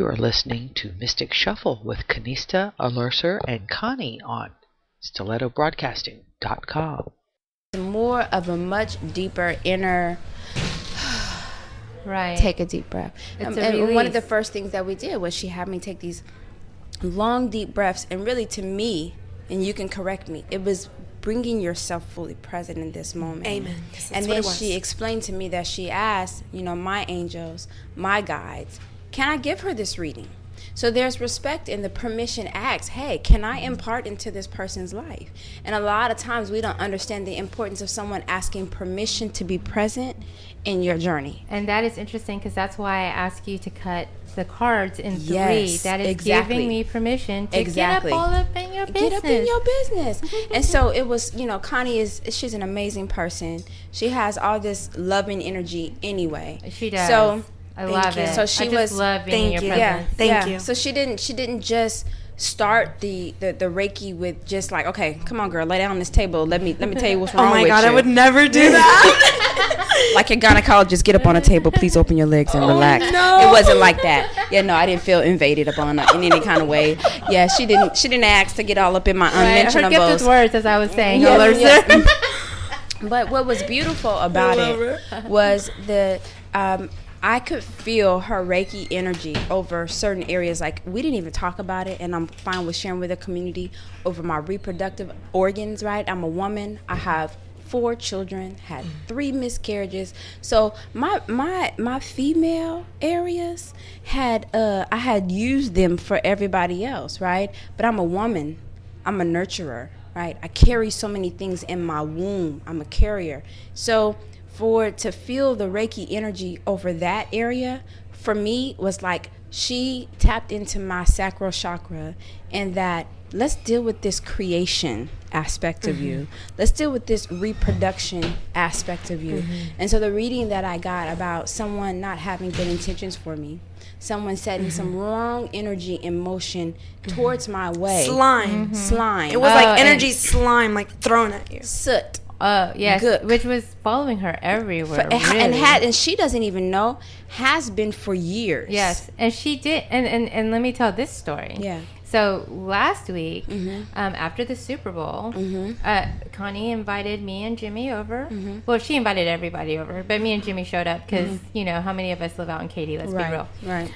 You are listening to Mystic Shuffle with Khanista, Alerser, and Connie on StilettoBroadcasting.com. More of a much deeper inner. Right. Take a deep breath. It's a And one of the release. first things that we did was she had me take these long, deep breaths. And really, to me, and you can correct me, it was bringing yourself fully present in this moment. Amen. 'Cause that's And what then it was. she explained to me that she asked, my angels, my guides, can I give her this reading? So there's respect in the permission asked. Hey, can I impart into this person's life? And a lot of times we don't understand the importance of someone asking permission to be present in your journey. And that is interesting because that's why I ask you to cut the cards in three. Yes, That is exactly. giving me permission to Exactly. get up all up in your business. Get up in your business. And so it was, Connie she's an amazing person. She has all this loving energy anyway. She does. So I love you. it. So she I just was- love being in Thank your you. presence. Thank you. So she didn't just start the Reiki with just like, okay, come on girl, lay down on this table. Let me tell you what's wrong Oh my with God, you. I would never do that. Like your gynecologist, get up on a table, please open your legs and relax. no. It wasn't like that. Yeah, no, I didn't feel invaded upon in any kind of way. Yeah, she didn't ask to get all up in my Right. Her gift unmentionables. is words, as I was saying. Yes, Alerser. yes. But what was beautiful about love it was I could feel her Reiki energy over certain areas. Like, we didn't even talk about it, and I'm fine with sharing with the community, over my reproductive organs, right? I'm a woman. I have 4 children, had 3 miscarriages. So my female areas I had used them for everybody else, right? But I'm a woman. I'm a nurturer, right? I carry so many things in my womb. I'm a carrier. So to feel the Reiki energy over that area, for me, was like she tapped into my sacral chakra, and that let's deal with this creation aspect of you. Let's deal with this reproduction aspect of you. And so the reading that I got about someone not having good intentions for me, someone setting some wrong energy in motion towards my way. Slime. Slime. It was Oh, like and- energy slime, like thrown at you. soot. Yes, Gook. which was following her everywhere. And she doesn't even know, has been for years. Yes, and she did. And let me tell this story. Yeah. So last week, after the Super Bowl, Connie invited me and Jimmy over. Well, she invited everybody over, but me and Jimmy showed up because how many of us live out in Katy? Let's be real. Right.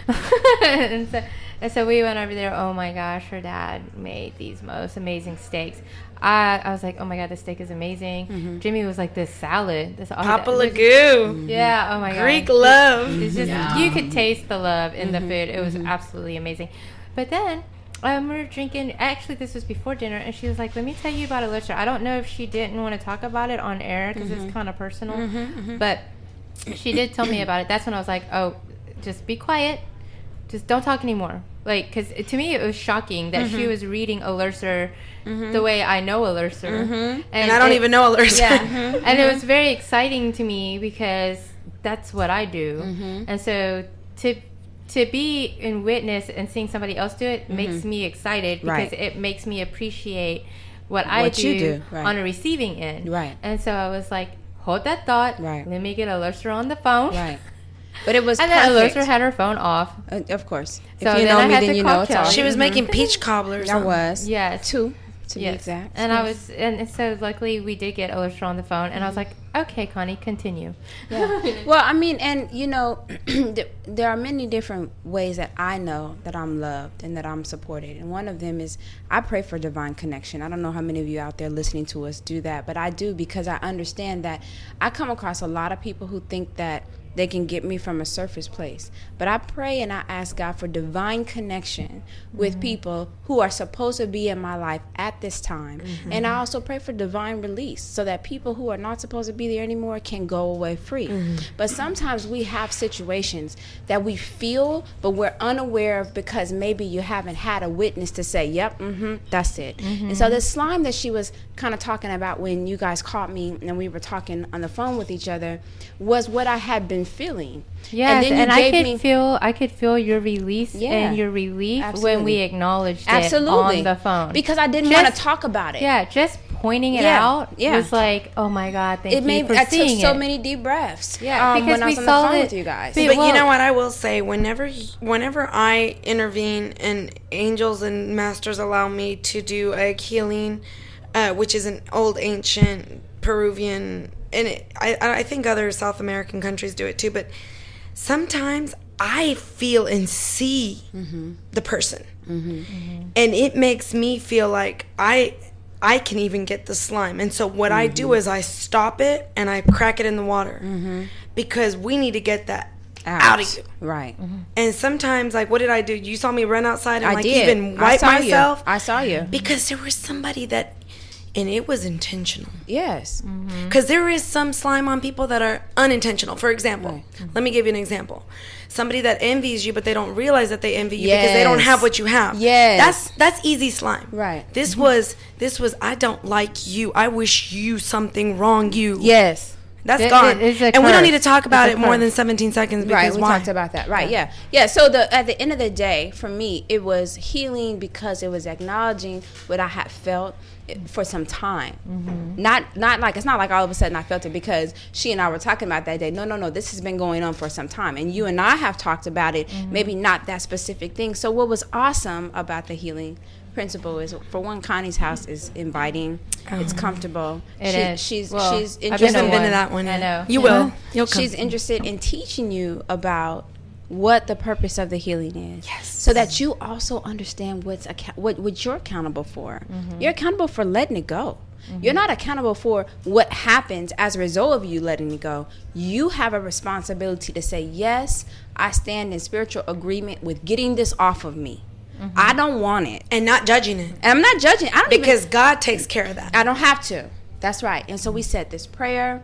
and so we went over there. Oh my gosh, her dad made these most amazing steaks. I was like, oh my god, this steak is amazing. Jimmy was like, this salad, this Papa Lagoo. yeah, oh my god, Greek love. It's just Yeah. you could taste the love in the food. It was absolutely amazing. But then we were drinking. Actually, this was before dinner, and she was like, "Let me tell you about Alerser." I don't know if she didn't want to talk about it on air because it's kind of personal, but she did tell me about it. That's when I was like, "Oh, just be quiet. Just don't talk anymore." Like, because to me it was shocking that she was reading Alerser the way I know Alerser, And I don't even know Alerser. yeah. And it was very exciting to me because that's what I do. And so to be in witness and seeing somebody else do it makes me excited because Right. it makes me appreciate what I What do, you do, right. on a receiving end. Right. And so I was like, hold that thought. Right. Let me get Alerser on the phone. Right. But it was And then perfect. Alerser had her phone off. Of course. So If you then know I me, had then to you call know it's all. Kelly. She was making peach cobbler or I something. was. Yes. 2, to be Yes. exact. And I was, and so luckily we did get Alerser on the phone, and I was like, okay, Connie, continue. Well, I mean, and there are many different ways that I know that I'm loved and that I'm supported. And one of them is I pray for divine connection. I don't know how many of you out there listening to us do that, but I do, because I understand that I come across a lot of people who think that they can get me from a surface place. But I pray and I ask God for divine connection with people who are supposed to be in my life at this time. And I also pray for divine release so that people who are not supposed to be there anymore can go away free. But sometimes we have situations that we feel, but we're unaware of because maybe you haven't had a witness to say, yep, that's it. And so the slime that she was kind of talking about when you guys caught me and we were talking on the phone with each other was what I had been feeling. Yes, then you and I gave could feel your release Yeah, and your relief when absolutely. we acknowledged Absolutely. it on the phone. Because I didn't Just- want to talk about it. Yeah, just pointing it Yeah, out yeah. was like, oh my God, thank It you made for I took seeing so it. many deep breaths. Yeah, because when I we was on saw the phone it- with you guys. but- But well- you know what I will say? Whenever I intervene and angels and masters allow me to do egg healing, which is an old ancient Peruvian, and I think other South American countries do it too. But sometimes I feel and see the person, and it makes me feel like I can even get the slime. And so what I do is I stop it and I crack it in the water because we need to get that out of you. Right. And sometimes, like, what did I do? You saw me run outside and I like did. even I wipe saw you. myself. I saw you. Because there was somebody that, and it was intentional. Yes. Because there is some slime on people that are unintentional. For example, let me give you an example. Somebody that envies you, but they don't realize that they envy you because they don't Yes. have what you have. Yes. That's easy slime. Right. This was I don't like you. I wish you something wrong. You. Yes. That's It- gone. it's a And we don't need to curse. talk about It's it a more curse. than 17 seconds because Right, we why? talked about that. Right, yeah. So at the end of the day, for me, it was healing because it was acknowledging what I had felt for some time. Not like, it's not like all of a sudden I felt it because she and I were talking about that day. No, this has been going on for some time. And you and I have talked about it, maybe not that specific thing. So what was awesome about the healing principle is, for one, Connie's house is inviting. It's comfortable. It is. She's Well, she's I've You interested. haven't been to one. that one I yet. know. You Yeah. will. You'll come. She's interested in teaching you about what the purpose of the healing is. Yes. So that you also understand what you're accountable for. You're accountable for letting it go. You're not accountable for what happens as a result of you letting it go. You have a responsibility to say, yes, I stand in spiritual agreement with getting this off of me. I don't want it. And not judging it. And I'm not judging. I don't Because God takes care of that. I don't have to. That's right. And so we said this prayer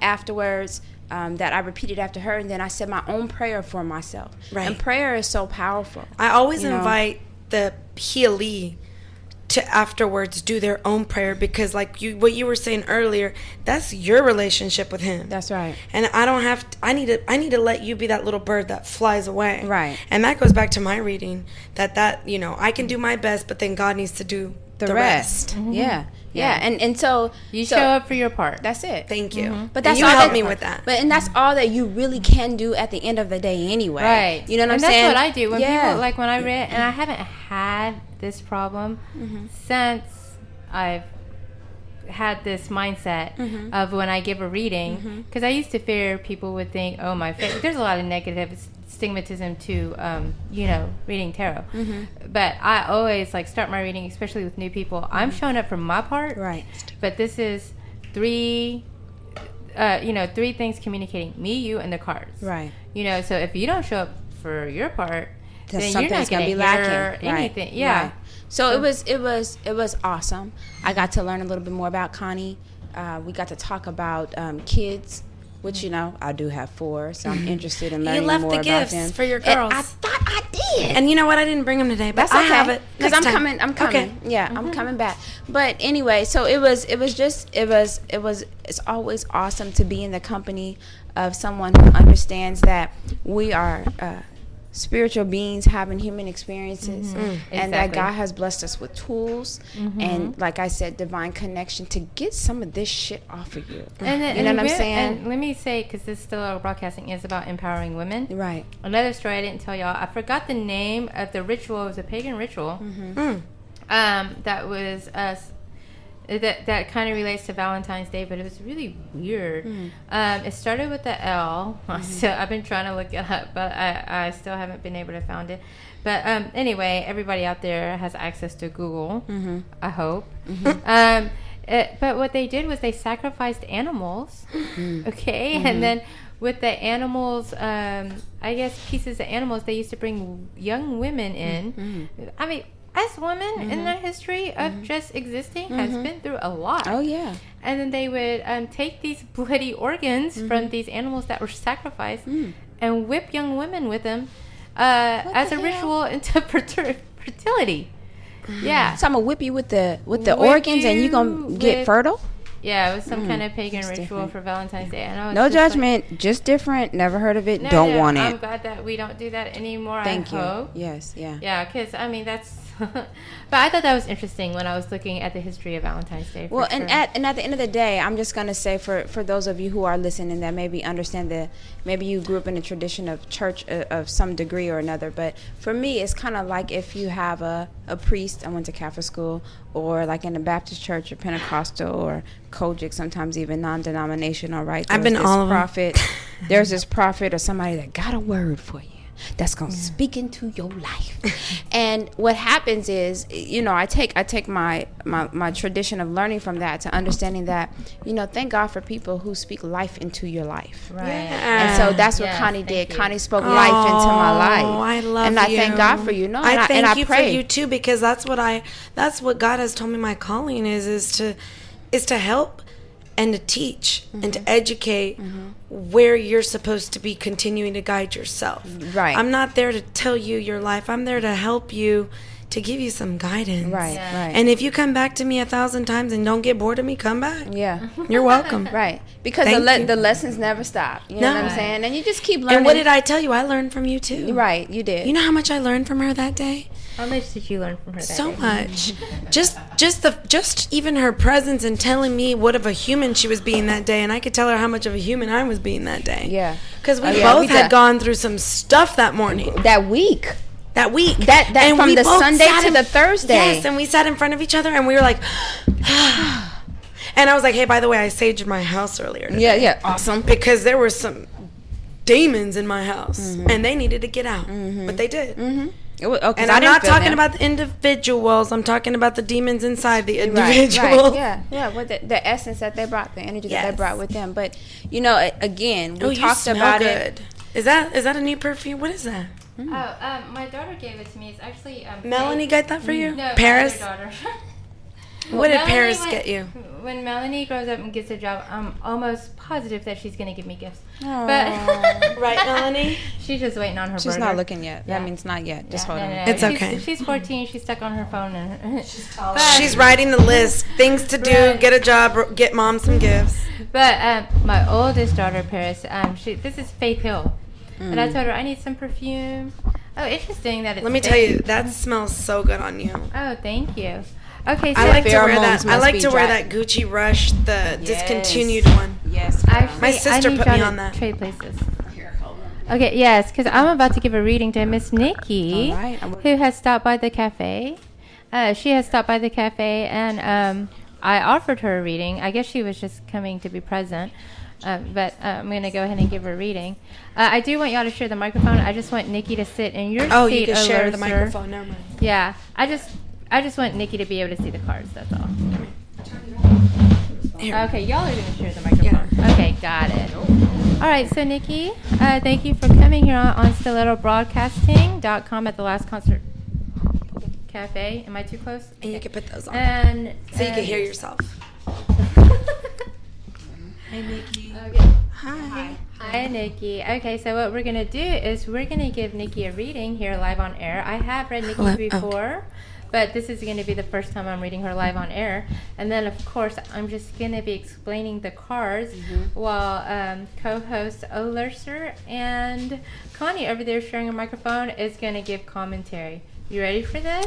afterwards that I repeated after her, and then I said my own prayer for myself. Right. And prayer is so powerful. I always You know? invite the healee to afterwards do their own prayer because, like what you were saying earlier, that's your relationship with Him. That's right. And I don't have to, I need to let you be that little bird that flies away. Right. And that goes back to my reading that I can do my best, but then God needs to do the rest. Yeah. And so You so show up for your part. That's it. Thank you. But that's and you all helped that- me with that. But and that's all that you really can do at the end of the day anyway. Right. You know what and I'm saying? that's what I do. When yeah. people, like when I read, and I haven't had this problem since I've had this mindset of when I give a reading, because I used to fear people would think, oh, my face. There's a lot of negative stigmatism to, reading tarot. But I always start my reading, especially with new people. I'm showing up for my part. Right. But this is three things communicating: me, you, and the cards. Right. So if you don't show up for your part, then you're not something's going to be hear lacking. anything. Right. Yeah. Right. So it was awesome. I got to learn a little bit more about Connie. We got to talk about kids, which I do have 4, so I'm interested in learning You left more the about gifts them. for your And girls. I thought I did. And you know what? I didn't bring them today, but That's I okay. have it Because next I'm time. coming. I'm coming. Okay. Yeah, I'm coming back. But anyway, so it's always awesome to be in the company of someone who understands that we are spiritual beings having human experiences, and that Exactly. God has blessed us with tools and, like I said, divine connection to get some of this shit off of you. And You know what I'm re- saying? And let me say, because this Stiletto broadcasting is about empowering women. Right. Another story I didn't tell y'all. I forgot the name of the ritual. It was a pagan ritual. That was that kind of relates to Valentine's Day, but it was really weird. It started with the L. So I've been trying to look it up, but I still haven't been able to find it. But anyway, everybody out there has access to Google. I hope. But what they did was they sacrificed animals. Okay, and then with the animals, I guess pieces of animals, they used to bring young women in. I mean, as women in their history of just existing has been through a lot. Oh yeah. And then they would take these bloody organs from these animals that were sacrificed and whip young women with them as a the hell? ritual into fertility. Yeah. So I'm gonna whip you with the Whip organs, and you gonna you get with- fertile. Yeah, it was some kind of pagan That's ritual different. for Valentine's Day. And I was No just like, judgment, just different. Never heard of it. no, Don't no, want I'm it. glad that we don't do that anymore. Thank I you. hope. Yes. Yeah. Yeah, because I mean that's But I thought that was interesting when I was looking at the history of Valentine's Day. Well, and at the end of the day, I'm just gonna say for those of you who are listening that maybe understand that maybe you grew up in a tradition of church of some degree or another, but for me, it's kind of like if you have a priest. I went to Catholic school, or like in a Baptist church or Pentecostal or Kojic, sometimes even non-denominational. Right? I've been all of them. Prophet. There's this prophet or somebody that got a word for you that's going to speak into your life. And what happens is, I take my tradition of learning from that to understanding that, thank God for people who speak life into your life. Right. And so that's what Connie did. Connie spoke life into my life. Oh, I love and you. I thank God for you. No, I thank you pray. for you too, because that's what God has told me my calling is to help and to teach and to educate where you're supposed to be continuing to guide yourself. Right. I'm not there to tell you your life. I'm there to help you, to give you some guidance. Right, right. And if you come back to me 1,000 times and don't get bored of me, come back. Yeah. You're welcome. Right. Because Thank you. the lessons never stop. You know No. what I'm saying? And you just keep learning. And what did I tell you? I learned from you too. Right, you did. You know how much I learned from her that day? How much did you learn from her that So day? much. just even her presence and telling me what of a human she was being that day, and I could tell her how much of a human I was being that day. Yeah. Because we yeah, both we had did. gone through some stuff that morning, That week. that week. That And from we the both Sunday sat to the Thursday. Yes, and we sat in front of each other and we were like, and I was like, hey, by the way, I saged my house earlier today. Yeah. Awesome. Because there were some demons in my house and they needed to get out, but they did. And I'm not talking about the individuals. I'm talking about the demons inside the individual. Right. Yeah. What the essence that they brought, the energy that Yes. they brought with them. But again, we Oh, you talked smell about good. it. Is that a new perfume? What is that? Oh, my daughter gave it to me. It's actually Melanie got that for you? No, Paris? my other daughter. What did Melanie Paris went- get you? When Melanie grows up and gets a job, I'm almost positive that she's gonna give me gifts. Aw. But Right, Melanie? she's just waiting on her. She's burger. not looking yet. Yeah. That means not yet. Just hold on. It's She's- okay. She's 14. She's stuck on her phone and She's writing the list. Things to do, Right. get a job, get mom some gifts. But my oldest daughter, Paris, this is Faith Hill, and I told her I need some perfume. Oh, interesting that it's. Let me tell you, that smells so good on you. Oh, thank you. Okay, so I like to wear that. pheromones I must like be to wear dry. that Gucci Rush, the Yes. discontinued one. Yes. actually, My sister I need put y'all me to on that. Trade places. Okay, yes, because I'm about to give a reading to Miss Nikki, All right. who has stopped by the cafe. She has stopped by the cafe, and I offered her a reading. I guess she was just coming to be present. But I'm going to go ahead and give her a reading. I do want y'all to share the microphone. I just want Nikki to sit in your Oh, seat. you can share the Alerser. microphone. Never mind. Yeah, I just want Nikki to be able to see the cards. That's all. Here. Okay, y'all are going to share the microphone. Okay, got it. All right, so Nikki, thank you for coming here on StilettoBroadcasting.com at the Last Concert Cafe. Am I too close? And you can put those on. And so you can hear yourself. Hey, Nikki. Okay. Hi. Hi, Nikki. Okay, so what we're going to do is we're going to give Nikki a reading here live on air. I have read Nikki Hello? before, but this is going to be the first time I'm reading her live on air. And then, of course, I'm just going to be explaining the cards while co-host Alerser and Connie over there sharing a microphone is going to give commentary. You ready for this?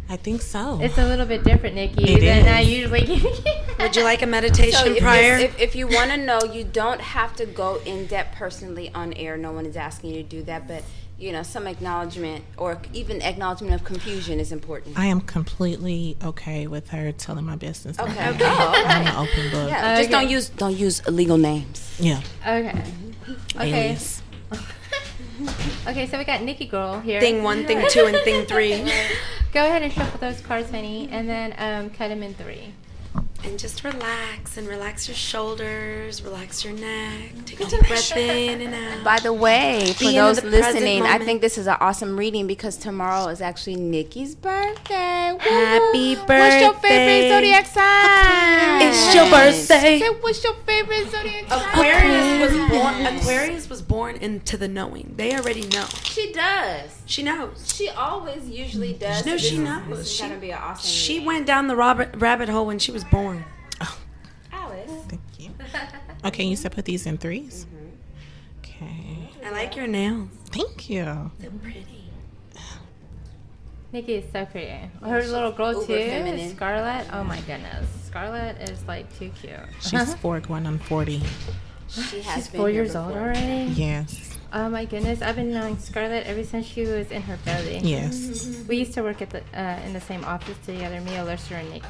I think so. It's a little bit different, Nikki, It than I is. usually give. Would you like a meditation prior? If you want to know, you don't have to go in depth personally on air. No one is asking you to do that, but some acknowledgement or even acknowledgement of confusion is important. I am completely okay with her telling my business. Okay. now. Okay. Oh, okay. I'm an open book. Yeah, just Okay. don't use illegal names. Yeah. Okay. Okay. Alias. Okay, so we got Nikki Girl here. Thing 1, thing 2, and thing 3. Go ahead and shuffle those cards, honey, and then cut them in 3. And just relax your shoulders, relax your neck. Take a deep breath in and out. By the way, for Be in those the present listening, I moment. think this is an awesome reading because tomorrow is actually Nikki's birthday. Woo! Happy What's your favorite birthday. zodiac sign? It's your birthday. Say, what's your favorite zodiac sign? Aquarius was born into the knowing. They already know. She does. She knows. She always usually does. No, So she this knows. This is She- gonna be an awesome. She reading. went down the rabbit hole when she was born. Alice. Thank you. Okay, you said put these in 3s? Okay. I like your nails. Thank you. They're pretty. Nikki is so pretty. Her little girl uber too, feminine. Scarlett. Oh my goodness, Scarlett is like too cute. She's 4 going on 40. She has She's been 4 here years old before. already. Yes. Oh my goodness, I've been knowing Scarlett ever since she was in her belly. Yes. We used to work at the in the same office together, me, Alerser, and Nikki,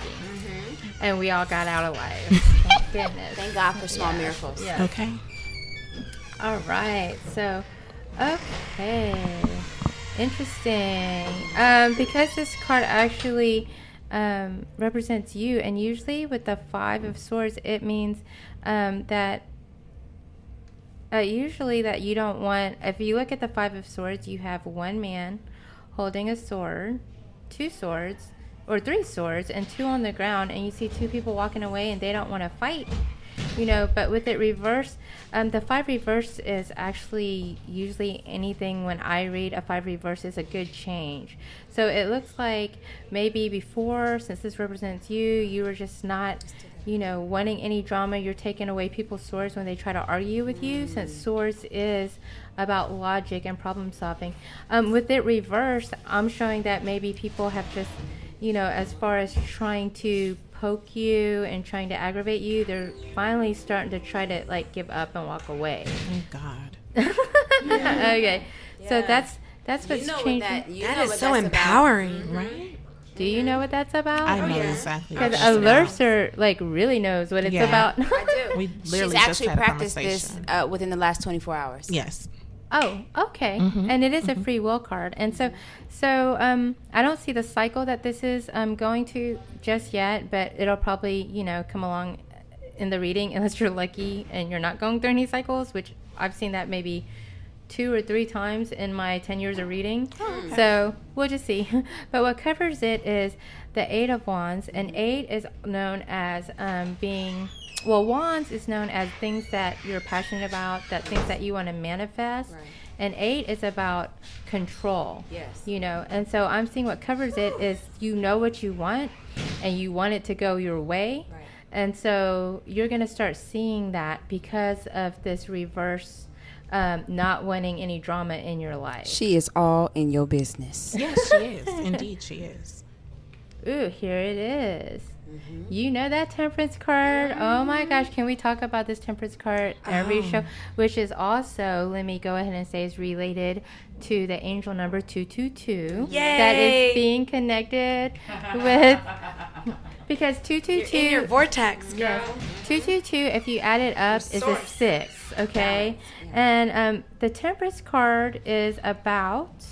and we all got out alive. Thank goodness. Thank God for small Yeah. miracles. Yeah. Okay. All right. So, okay, interesting. Because this card actually represents you, and usually with the 5 of Swords, it means that. Usually that you don't want, if you look at the 5 of Swords, you have one man holding a sword, 2 swords, or 3 swords, and 2 on the ground, and you see 2 people walking away and they don't want to fight, you know. But with it reversed, the 5 reverse is actually usually anything when I read a 5 reverse is a good change. So it looks like maybe before, since this represents you were just not, you know, wanting any drama. You're taking away people's swords when they try to argue with you, since swords is about logic and problem solving. With it reversed, I'm showing that maybe people have just, you know, as far as trying to poke you and trying to aggravate you, they're finally starting to try to like give up and walk away. Thank God. Okay, so Yeah. that's what's You know what changing. that, you That know is what so that's empowering. Right? Do you know what that's about? I know yeah. exactly. Because what she's about. Alerser like really knows what it's Yeah. about. I do. We She's literally just actually had a practiced this conversation. within the last 24 hours. Yes. Oh, okay. Mhm. And it is a free will card. And so I don't see the cycle that this is going to just yet, but it'll probably, you know, come along in the reading unless you're lucky and you're not going through any cycles, which I've seen that maybe 2 or 3 times in my 10 years of reading. So we'll just see. But what covers it is the 8 of Wands, and 8 is known as being, well, Wands is known as things that you're passionate about, that things that you want to manifest. Right. And 8 is about control. Yes. You know, and so I'm seeing what covers it is you know what you want and you want it to go your way. Right. And so you're going to start seeing that because of this reverse not wanting any drama in your life. She is all in your business. Yes, she is. Indeed, she is. Ooh, here it is. You know that Temperance card? Oh my gosh, can we talk about this Temperance card every show? Which is also, let me go ahead and say, is related to the angel number 222. That Yay! is being connected with, because 222. In your vortex, girl. Yes. 222, if you add it up, is a 6, okay? And the Temperance card is about,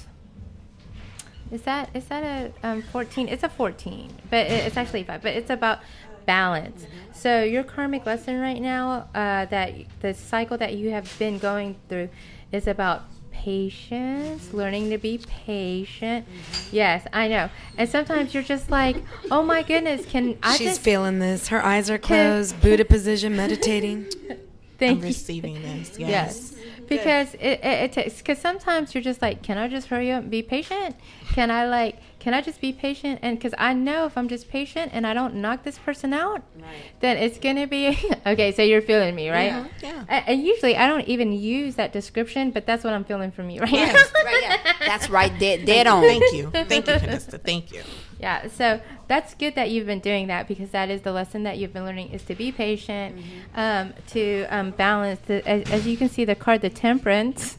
is that a 14? It's a 14, but it's actually 5, but it's about balance. So your karmic lesson right now, that the cycle that you have been going through is about patience, learning to be patient. Yes, I know. And sometimes you're just like, oh my goodness, can I She's just feeling this. Her eyes are closed, Buddha position, meditating. I'm thank you. receiving this. Yes. Yes. Because it takes, because sometimes you're just like, can I just hurry up and be patient? Can I just be patient? And because I know if I'm just patient and I don't knock this person out, then it's going to be, okay, so you're feeling me, right? Yeah. And usually I don't even use that description, but that's what I'm feeling from you right now. Yes, right, yeah. That's right, dead on. Thank you. Thank you, Khanista. Thank you. Yeah, so that's good that you've been doing that, because that is the lesson that you've been learning, is to be patient, to balance. As you can see, the card, the Temperance.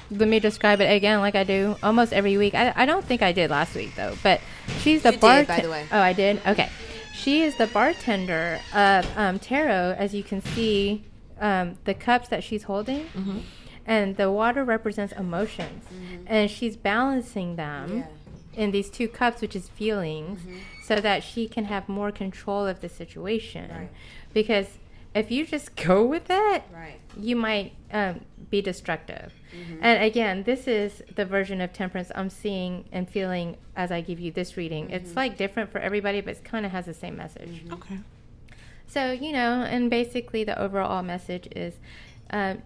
Let me describe it again like I do almost every week. I don't think I did last week, though, but she's the You did, by the way. Oh, I did? Okay. She is the bartender of tarot, as you can see, the cups that she's holding. And the water represents emotions. And she's balancing them in these 2 cups, which is feelings, so that she can have more control of the situation. Right. Because if you just go with it, Right. you might be destructive. And again, this is the version of Temperance I'm seeing and feeling as I give you this reading. It's like different for everybody, but it kind of has the same message. Okay. So, you know, and basically the overall message is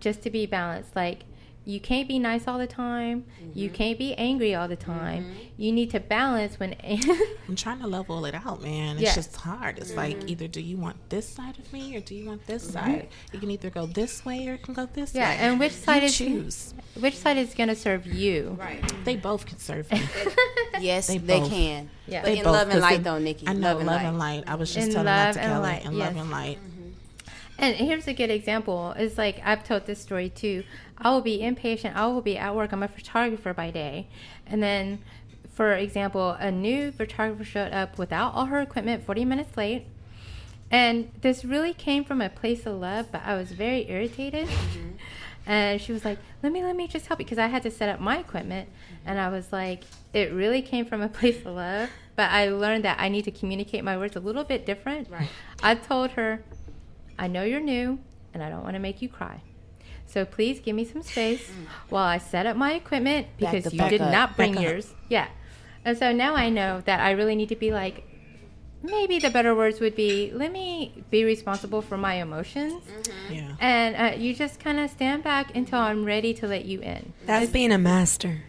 just to be balanced. Like, you can't be nice all the time. You can't be angry all the time. You need to balance when... I'm trying to level it out, man. It's Yeah. just hard. It's like, either do you want this side of me or do you want this side? You can either go this way or you can go this Yeah, way. and which side You is choose. which side is going to serve you? Right. They both can serve me. Yes, They they both. can. Yeah. But They in both, Love and 'cause Light, they- though, Nikki. I know, Love Love and Light. I was just In telling that Love to and Kelly. Light, And Love yes. and Light. And here's a good example. It's like I've told this story too. I will be impatient. I will be at work. I'm a photographer by day. And then, for example, a new photographer showed up without all her equipment 40 minutes late. And this really came from a place of love, but I was very irritated. And she was like, let me just help you. Because I had to set up my equipment. And I was like, it really came from a place of love. But I learned that I need to communicate my words a little bit different. Right. I told her, I know you're new, and I don't want to make you cry. So please give me some space while I set up my equipment because you did not bring Back up. yours. Yeah. And so now I know that I really need to be like, maybe the better words would be, let me be responsible for my emotions. Yeah. And you just kind of stand back until I'm ready to let you in. That's being a master.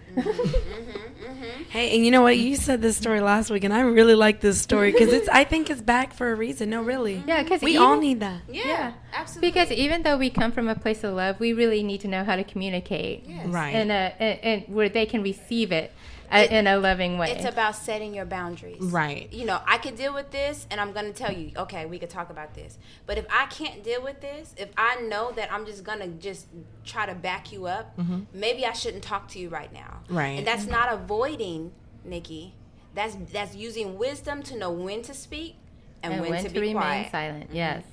Hey, and you know what? You said this story last week, and I really like this story because I think it's back for a reason. No, really. Yeah, because We all need that. Yeah, absolutely. Because even though we come from a place of love, we really need to know how to communicate, Right. and where they can receive it in a loving way. It's about setting your boundaries. Right. You know, I could deal with this, and I'm going to tell you, okay, we could talk about this. But if I can't deal with this, if I know that I'm just going to just try to back you up, maybe I shouldn't talk to you right now. Right. And that's not avoiding, Nikki. That's using wisdom to know when to speak and when to be remain quiet. silent. Yes.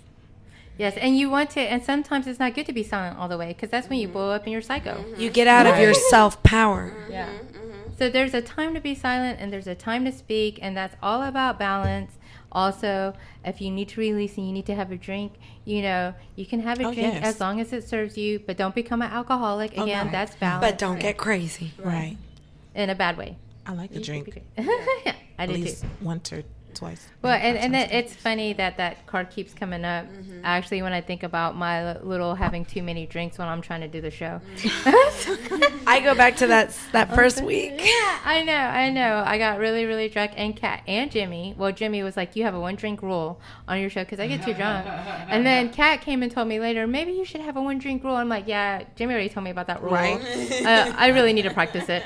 Yes, and you want to, and sometimes it's not good to be silent all the way because that's when you blow up and you're psycho. You get out of your self-power. Yeah. So there's a time to be silent and there's a time to speak, and that's all about balance. Also, if you need to release and you need to have a drink, you know, you can have a Oh, drink yes. as long as it serves you, but don't become an alcoholic. Again, no. that's balance. But don't get crazy. Right. in a bad way. I like the drink. I At do least too. once or twice. Well, and Sometimes. it's funny that card keeps coming up. Actually, when I think about my little having too many drinks when I'm trying to do the show. I go back to that first week. Yeah, I know. I got really, really drunk, and Kat and Jimmy. Well, Jimmy was like, "You have a 1-drink rule on your show because I get too drunk." And then Kat came and told me later, "Maybe you should have a 1-drink rule." I'm like, "Yeah, Jimmy already told me about that rule. Right. I really need to practice it."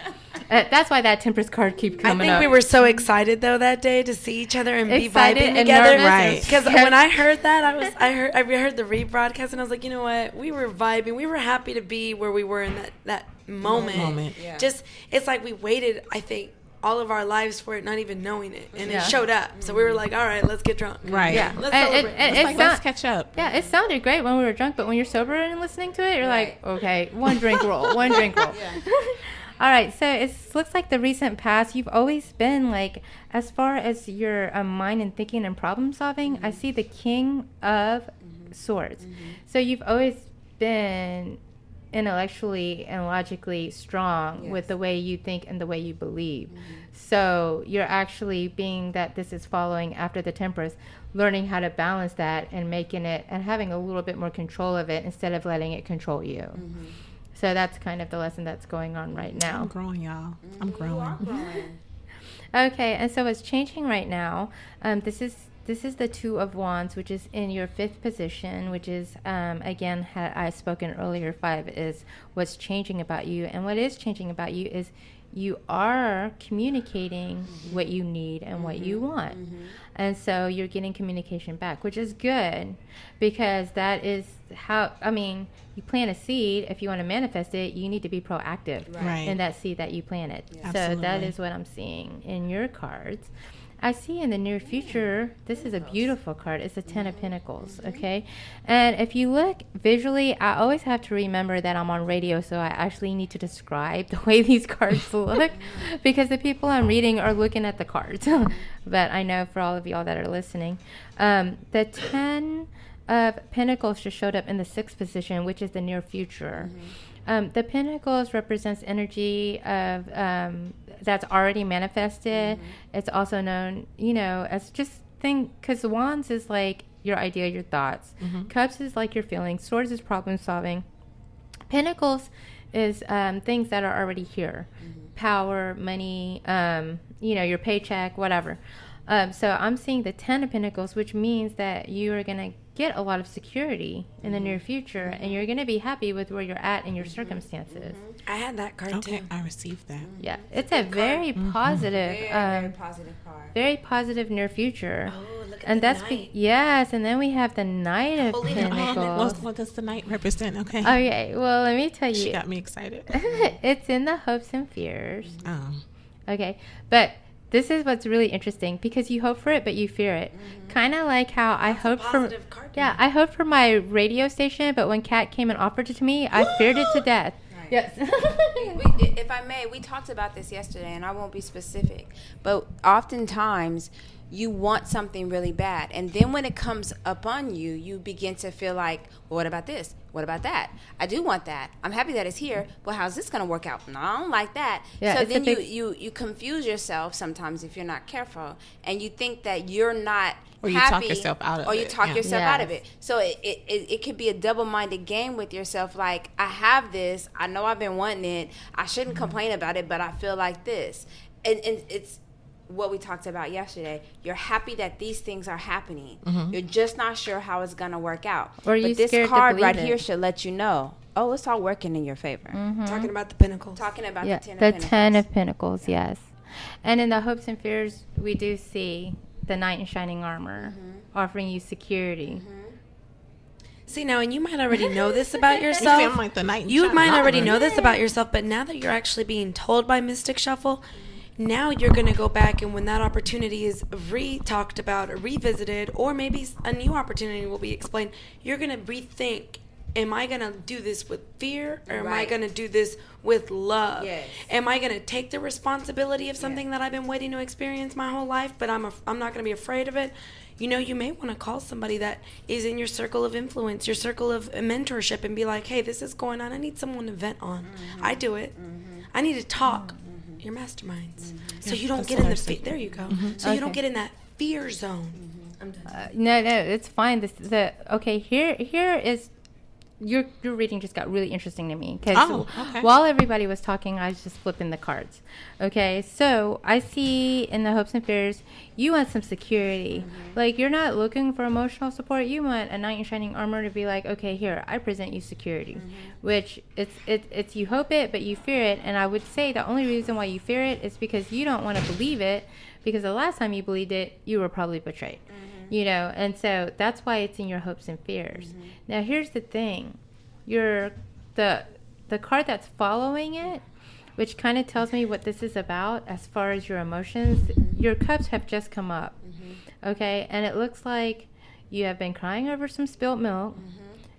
That's why that Temperance card keeps I coming think up. we were so excited though that day to see each other and be Excited vibing and together. nervous. Right. Because when I heard that, I heard the rebroadcast and I was like, you know what? We were vibing. We were happy to be where we were in that moment. Yeah. Just it's like we waited. I think all of our lives for it, not even knowing it, and Yeah. it showed up. So we were like, all right, let's get drunk. Right. Yeah. Let's And- celebrate. and It's like, it's let's not- catch up. Yeah, it sounded great when we were drunk, but when you're sober and listening to it, you're like, okay, 1-drink rule, 1-drink rule. All right, so it looks like the recent past, you've always been like, as far as your mind and thinking and problem solving, I see the King of Swords. So you've always been intellectually and logically strong with the way you think and the way you believe. So you're actually, being that this is following after the Temperance, learning how to balance that and making it and having a little bit more control of it instead of letting it control you. So that's kind of the lesson that's going on right now. I'm growing, y'all. I'm growing. Okay, and so what's changing right now, this is the Two of Wands, which is in your 5th position, which is, again, had I spoken earlier, 5 is what's changing about you. And what is changing about you is you are communicating what you need and what you want. And so you're getting communication back, which is good, because that is how, I mean, you plant a seed. If you want to manifest it, you need to be proactive Right. in that seed that you planted. So Absolutely. that is what I'm seeing in your cards. I see in the near future, this is a beautiful card. It's a 10 of Pentacles, okay? And if you look visually, I always have to remember that I'm on radio, so I actually need to describe the way these cards look, because the people I'm reading are looking at the cards. But I know for all of y'all that are listening, the 10 of Pentacles just showed up in the 6th position, which is the near future. The Pentacles represents energy of that's already manifested. It's also known, as just because Wands is like your idea, your thoughts. Cups is like your feelings. Swords is problem solving. Pentacles is things that are already here. Power, money, your paycheck, whatever. So I'm seeing the 10 of Pentacles, which means that you are going to get a lot of security in the near future, and you're going to be happy with where you're at in your circumstances. I had that card Okay, too. I received that. Yeah, it's a very positive, Very positive card. very positive near future. Oh, look at And the that's Knight. yes, and then we have the Knight of Holy Knight. Pentacles. What does the knight represent? Okay. Okay, well, let me tell She you. got me excited. It's in the hopes and fears. Oh. Okay, but this is what's really interesting because you hope for it, but you fear it. Kind of like how I hoped for. Positive card. Yeah, I hoped for my radio station, but when Kat came and offered it to me, I feared it to death. Right. Yes. If I may, we talked about this yesterday, and I won't be specific, but oftentimes you want something really bad, and then when it comes upon you, you begin to feel like, well, what about this? What about that? I do want that. I'm happy that it's here, but how's this going to work out? No, I don't like that. Yeah, so it's a then big- you confuse yourself sometimes if you're not careful, and you think that you're not Or you happy, talk yourself out of or you it, talk yeah. yourself out of Yes. it. So it could be a double-minded game with yourself. Like, I have this. I know I've been wanting it. I shouldn't complain about it, but I feel like this. And it's what we talked about yesterday. You're happy that these things are happening. You're just not sure how it's going to work out. Or you but this scared to card believe right it. here should let you know, oh, it's all working in your favor. Talking about the Pentacles. Talking about Yeah, the 10 of the Pentacles. 10 of Pentacles, yes. And in the hopes and fears, we do see the Knight in shining armor offering you security. See, now, and you might already know this about You yourself. feel like the knight in You shining might already armor. know this about yourself, but now that you're actually being told by Mystic Shuffle, now you're going to go back, and when that opportunity is re-talked about or revisited, or maybe a new opportunity will be explained, you're going to rethink, am I going to do this with fear, or am I Right. going to do this with love? Yes. Am I going to take the responsibility of something that I've been waiting to experience my whole life, but I'm not going to be afraid of it? You know, you may want to call somebody that is in your circle of influence, your circle of mentorship, and be like, hey, this is going on. I need someone to vent on. I do it. I need to talk. Your masterminds. So you don't that's get in what the I said. there you go. So you don't Okay. get in that fear zone. I'm done. No, it's fine. Here is your reading just got really interesting to me because Oh, okay. while everybody was talking, I was just flipping the cards. Okay, so I see in the hopes and fears, you want some security. Like, you're not looking for emotional support. You want a knight in shining armor to be like, okay, here, I present you security, which it's you hope it, but you fear it. And I would say the only reason why you fear it is because you don't want to believe it, because the last time you believed it, you were probably betrayed. You know, and so that's why it's in your hopes and fears. Now, here's the thing. The card that's following it, which kind of tells me what this is about as far as your emotions, your cups have just come up. Okay? And it looks like you have been crying over some spilt milk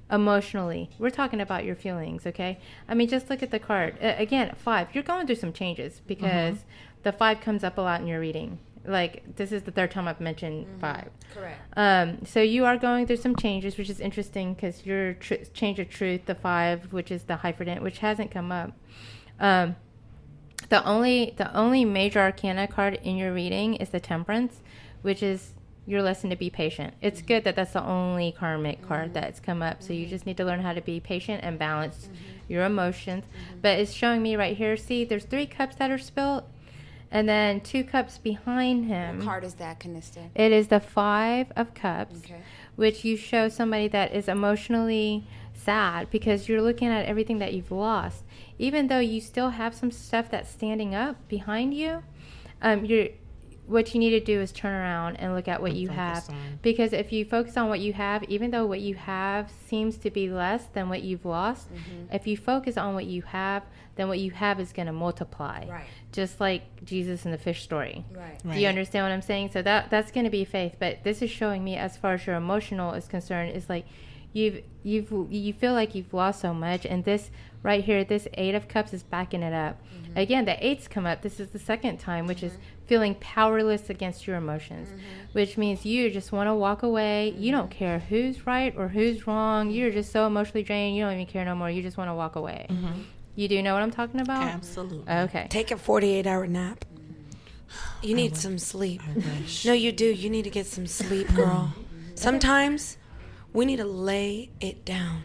emotionally. We're talking about your feelings, okay? I mean, just look at the card. Again, 5. You're going through some changes because the 5 comes up a lot in your reading. Like, this is the third time I've mentioned 5. Correct. So you are going through some changes, which is interesting because your change of truth, the 5, which is the Hyperdent, which hasn't come up. The only major arcana card in your reading is the Temperance, which is your lesson to be patient. It's good that that's the only karmic card that's come up. So you just need to learn how to be patient and balance your emotions. But it's showing me right here, see, there's 3 cups that are spilled. And then 2 cups behind him. What card is that, Khanista? It is the 5 of Cups, Okay. which you show somebody that is emotionally sad because you're looking at everything that you've lost. Even though you still have some stuff that's standing up behind you, what you need to do is turn around and look at what you have. Because if you focus on what you have, even though what you have seems to be less than what you've lost, if you focus on what you have, then what you have is going to multiply. Right. Just like Jesus in the fish story. Right. Do you understand what I'm saying? So that's going to be faith. But this is showing me, as far as your emotional is concerned, is like you feel like you've lost so much, and this right here, this 8 of Cups is backing it up. Again, the 8's come up. This is the second time, which is feeling powerless against your emotions, which means you just want to walk away. You don't care who's right or who's wrong. You're just so emotionally drained. You don't even care no more. You just want to walk away. You do know what I'm talking about? Absolutely. Okay. Take a 48-hour nap. You need some sleep. I wish. No, you do. You need to get some sleep, girl. Sometimes we need to lay it down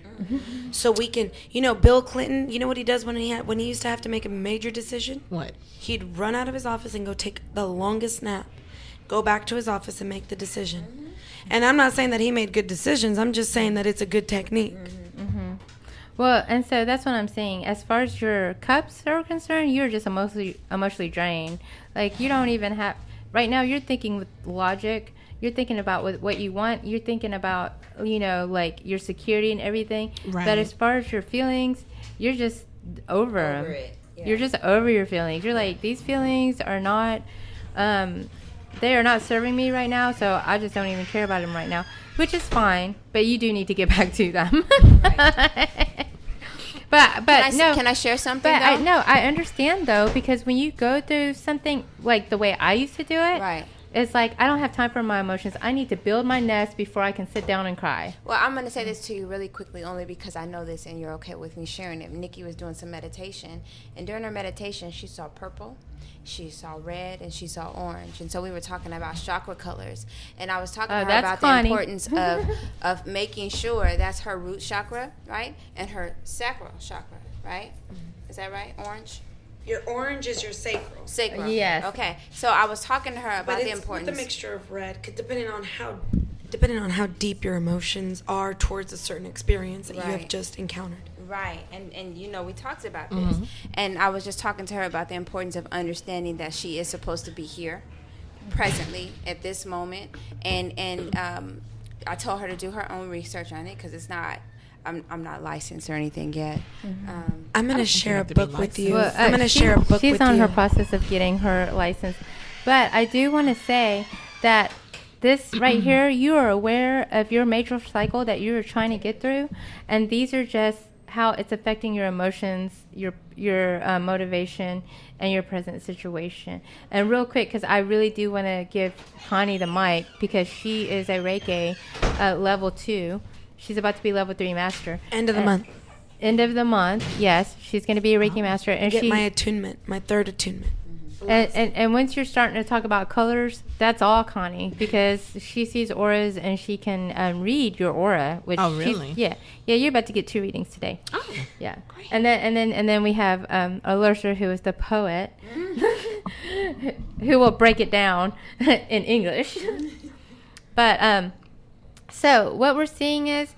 so we can. You know, Bill Clinton. You know what he does when he used to have to make a major decision? What? He'd run out of his office and go take the longest nap. go back to his office and make the decision. And I'm not saying that he made good decisions. I'm just saying that it's a good technique. Well, and so that's what I'm saying. As far as your cups are concerned, you're just emotionally drained. Like, you don't even have... Right now, you're thinking with logic. You're thinking about what you want. You're thinking about, like, your security and everything. Right. But as far as your feelings, you're just over them. it. Yeah. You're just over your feelings. You're like, these feelings are not... they are not serving me right now, so I just don't even care about them right now. Which is fine, but you do need to get back to them. But Can I share something? But though? I understand though, because when you go through something like the way I used to do it, Right. it's like I don't have time for my emotions. I need to build my nest before I can sit down and cry. Well, I'm going to say this to you really quickly, only because I know this and you're okay with me sharing it. Nikki was doing some meditation, and during her meditation, she saw purple, she saw red, and she saw orange. And so we were talking about chakra colors, and I was talking to her that's about Connie. the importance of making sure that's her root chakra, right, and her sacral chakra, right? Is that right? Orange. Your orange is your sacral. Sacral. Yes. Okay. So I was talking to her about But the it's importance. with a mixture of red, 'cause depending on how deep your emotions are towards a certain experience that you have Right. just encountered. Right, and we talked about this, and I was just talking to her about the importance of understanding that she is supposed to be here, presently at this moment, and I told her to do her own research on it because it's not. I'm not licensed or anything yet. I'm going to share a have to be book with you. Well, I'm going to share a book with you. She's on her process of getting her license. But I do want to say that this right here, you are aware of your major cycle that you are trying to get through. And these are just how it's affecting your emotions, your motivation, and your present situation. And real quick, because I really do want to give Connie the mic, because she is a Reiki level 2. She's about to be level 3 master. End of the month. End of the month, yes. She's going to be a Reiki master. And Get she, my attunement, my third attunement. and once you're starting to talk about colors, that's all Connie, because she sees auras and she can read your aura. Which Oh, really? Yeah. You're about to get 2 readings today. Oh, Yeah, and then we have Alerser, who is the poet, who will break it down in English. But so what we're seeing is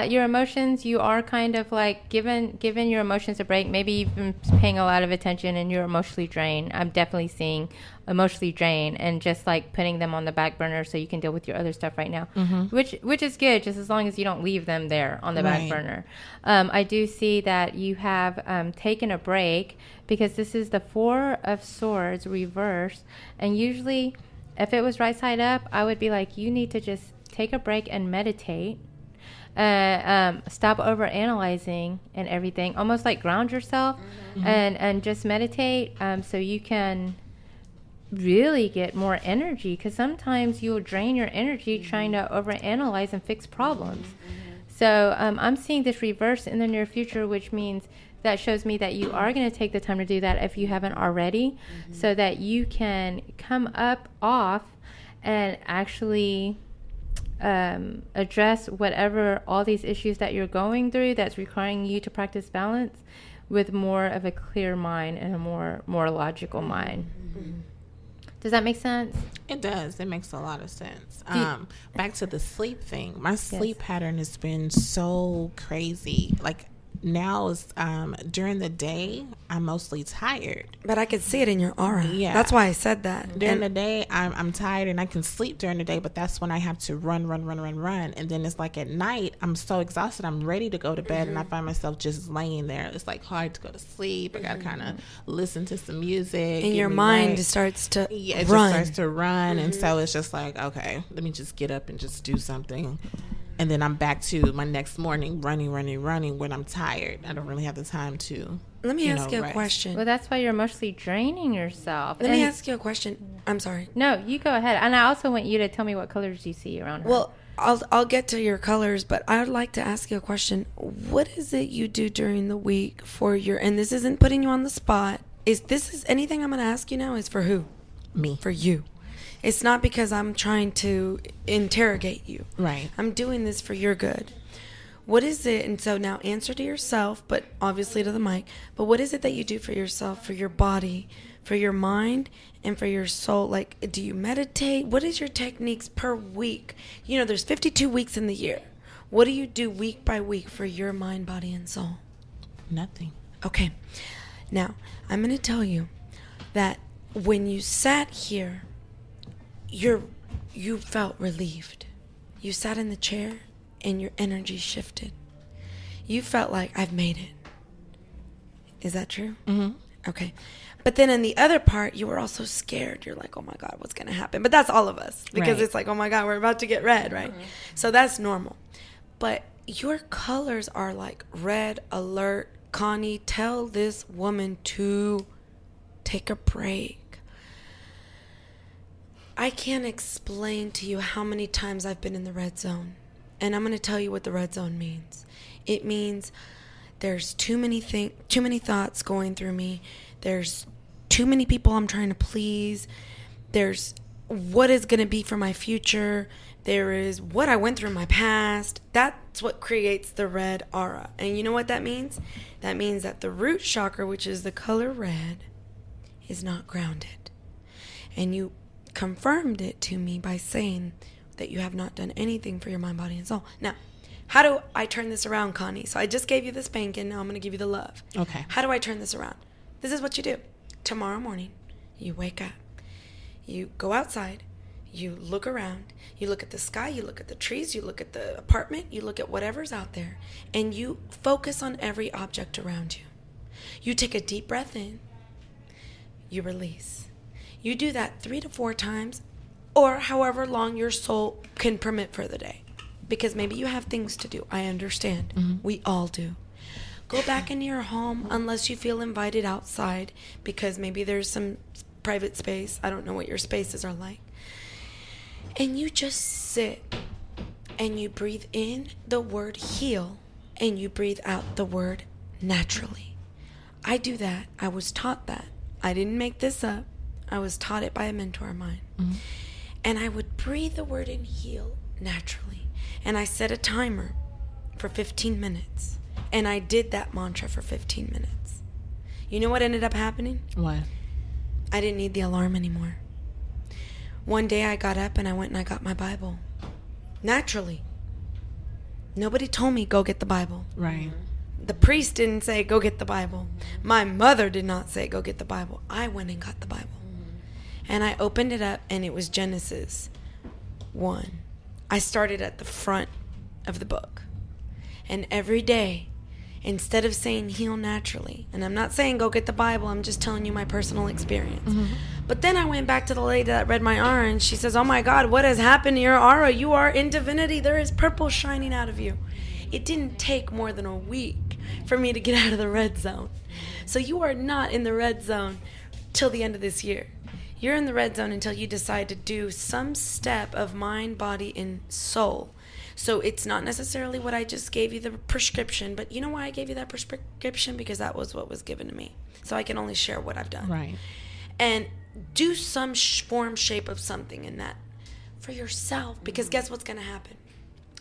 your emotions. You are kind of like giving your emotions a break. Maybe you've been paying a lot of attention and you're emotionally drained. I'm definitely seeing emotionally drained, and just like putting them on the back burner so you can deal with your other stuff right now, which is good, just as long as you don't leave them there on the back Right. burner. I do see that you have taken a break, because this is the 4 of Swords reversed, and usually if it was right side up, I would be like, you need to just take a break and meditate. Stop over analyzing and everything, almost like ground yourself and just meditate, so you can really get more energy, because sometimes you'll drain your energy trying to over analyze and fix problems. So I'm seeing this reverse in the near future, which means that shows me that you are going to take the time to do that if you haven't already, so that you can come up off and actually address whatever all these issues that you're going through that's requiring you to practice balance with more of a clear mind and a more logical mind. Does that make sense? It does. It makes a lot of sense. Back to the sleep thing. My sleep pattern has been so crazy. Like, now is during the day, I'm mostly tired. But I could see it in your aura. Yeah. That's why I said that. During And the day, I'm tired, and I can sleep during the day, but that's when I have to run. And then it's like at night, I'm so exhausted. I'm ready to go to bed, and I find myself just laying there. It's like hard to go to sleep. I got to kind of listen to some music. and your get me mind right. just starts to Yeah, it run. just starts to run, and so it's just like, okay, let me just get up and just do something, and then I'm back to my next morning running when I'm tired. I don't really have the time to. Let me ask you a rest. question. Well, that's why you're mostly draining yourself. Let me And- ask you a question. I'm sorry. No, you go ahead. And I also want you to tell me what colors you see around her. Well, I'll get to your colors, but I would like to ask you a question. What is it you do during the week for your? And this isn't putting you on the spot. Is anything I'm going to ask you now is for who? Me. For you. It's not because I'm trying to interrogate you. Right. I'm doing this for your good. What is it? And so now answer to yourself, but obviously to the mic. But what is it that you do for yourself, for your body, for your mind and for your soul? Like, do you meditate? What is your techniques per week? You know, there's 52 weeks in the year. What do you do week by week for your mind, body, and soul? Nothing. Okay. Now, I'm going to tell you that when you sat here, you felt relieved. You sat in the chair and your energy shifted. You felt like, I've made it. Is that true? Mm-hmm. Okay. But then in the other part, you were also scared. You're like, oh my God, what's going to happen? But that's all of us, because Right. it's like, oh my God, we're about to get red, right? So that's normal. But your colors are like red, alert. Connie, tell this woman to take a break. I can't explain to you how many times I've been in the red zone. And I'm going to tell you what the red zone means. It means there's too many thoughts going through me. There's too many people I'm trying to please. There's what is going to be for my future. There is what I went through in my past. That's what creates the red aura. And you know what that means? That means that the root chakra, which is the color red, is not grounded. And you confirmed it to me by saying that you have not done anything for your mind, body, and soul. Now, how do I turn this around, Connie? So I just gave you the spanking. Now I'm going to give you the love. Okay. How do I turn this around? This is what you do. Tomorrow morning, you wake up. You go outside. You look around. You look at the sky. You look at the trees. You look at the apartment. You look at whatever's out there. And you focus on every object around you. You take a deep breath in. You release. You do that 3 to 4 times, or however long your soul can permit for the day. Because maybe you have things to do. I understand. Mm-hmm. We all do. Go back into your home unless you feel invited outside, because maybe there's some private space. I don't know what your spaces are like. And you just sit and you breathe in the word heal and you breathe out the word naturally. I do that. I was taught that. I didn't make this up. I was taught it by a mentor of mine. Mm-hmm. And I would breathe the word in heal naturally. And I set a timer for 15 minutes. And I did that mantra for 15 minutes. You know what ended up happening? What? I didn't need the alarm anymore. One day I got up and I went and I got my Bible. Naturally. Nobody told me, go get the Bible. Right. The priest didn't say, go get the Bible. My mother did not say, go get the Bible. I went and got the Bible. And I opened it up and it was Genesis 1. I started at the front of the book. And every day, instead of saying heal naturally, and I'm not saying go get the Bible, I'm just telling you my personal experience. Mm-hmm. But then I went back to the lady that read my aura and she says, oh my God, what has happened to your aura? You are in divinity. There is purple shining out of you. It didn't take more than a week for me to get out of the red zone. So you are not in the red zone till the end of this year. You're in the red zone until you decide to do some step of mind, body, and soul. So it's not necessarily what I just gave you the prescription, but you know why I gave you that prescription? Because that was what was given to me. So I can only share what I've done. Right. And do some form, shape of something in that for yourself. Because guess what's going to happen?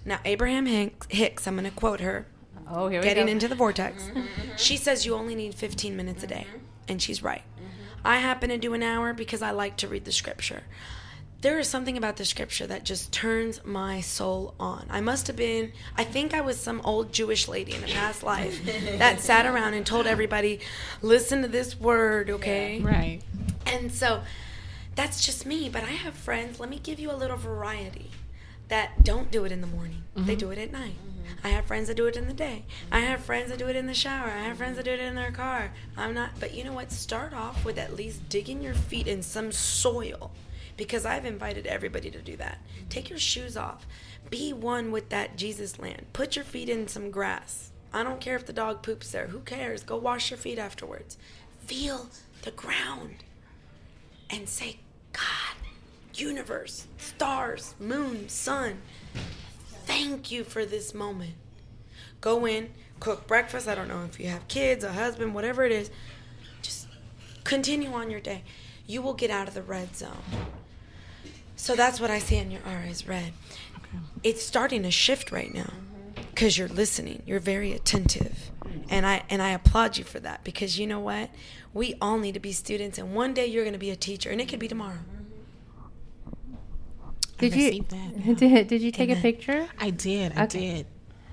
Now, Abraham Hicks, I'm going to quote her. Oh, here we Getting go. into the vortex. She says you only need 15 minutes a day. And she's right. I happen to do an hour because I like to read the scripture. There is something about the scripture that just turns my soul on. I think I was some old Jewish lady in a past life that sat around and told everybody, listen to this word, okay? Right. And so that's just me. But I have friends, let me give you a little variety, that don't do it in the morning. They do it at night. I have friends that do it in the day. I have friends that do it in the shower. I have friends that do it in their car. But you know what? Start off with at least digging your feet in some soil. Because I've invited everybody to do that. Take your shoes off. Be one with that Jesus land. Put your feet in some grass. I don't care if the dog poops there. Who cares? Go wash your feet afterwards. Feel the ground. And say, God, universe, stars, moon, sun, thank you for this moment. Go in, cook breakfast. I don't know if you have kids, a husband, whatever it is. Just continue on your day. You will get out of the red zone. So that's what I see in your aura is red. Okay. It's starting to shift right now. because you're listening. You're very attentive. And I applaud you for that, because you know what? We all need to be students, and one day you're going to be a teacher, and it could be tomorrow. Did I you received that. did you take a Amen. picture? I did. I did.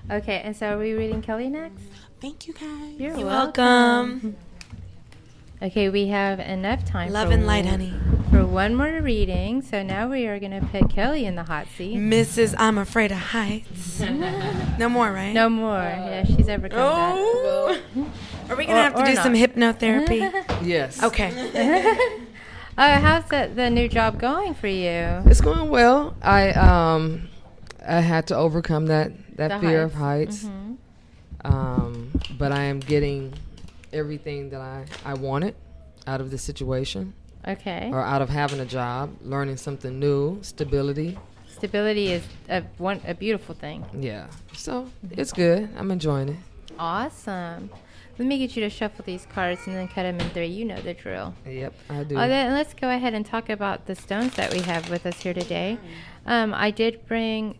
Okay, and so are we reading Kelly next? Thank you, guys. You're You're welcome. Okay, we have enough time Love for and light, honey. for one more reading. So now we are going to put Kelly in the hot seat. Mrs. I'm afraid of heights. No more, right? No more. Yeah, she's overcome Oh. Are we going to have to Or do some not. hypnotherapy? Yes. Okay. that. How's the new job going for you? It's going well. I had to overcome that The fear of heights. heights. Mm-hmm. But I am getting everything that I wanted out of the situation, Okay. or out of having a job, learning something new, stability. Stability is a beautiful thing. Yeah. So it's good. I'm enjoying it. Awesome. Let me get you to shuffle these cards and then cut them in 3. You know the drill. Yep, I do. Then let's go ahead and talk about the stones that we have with us here today. I did bring.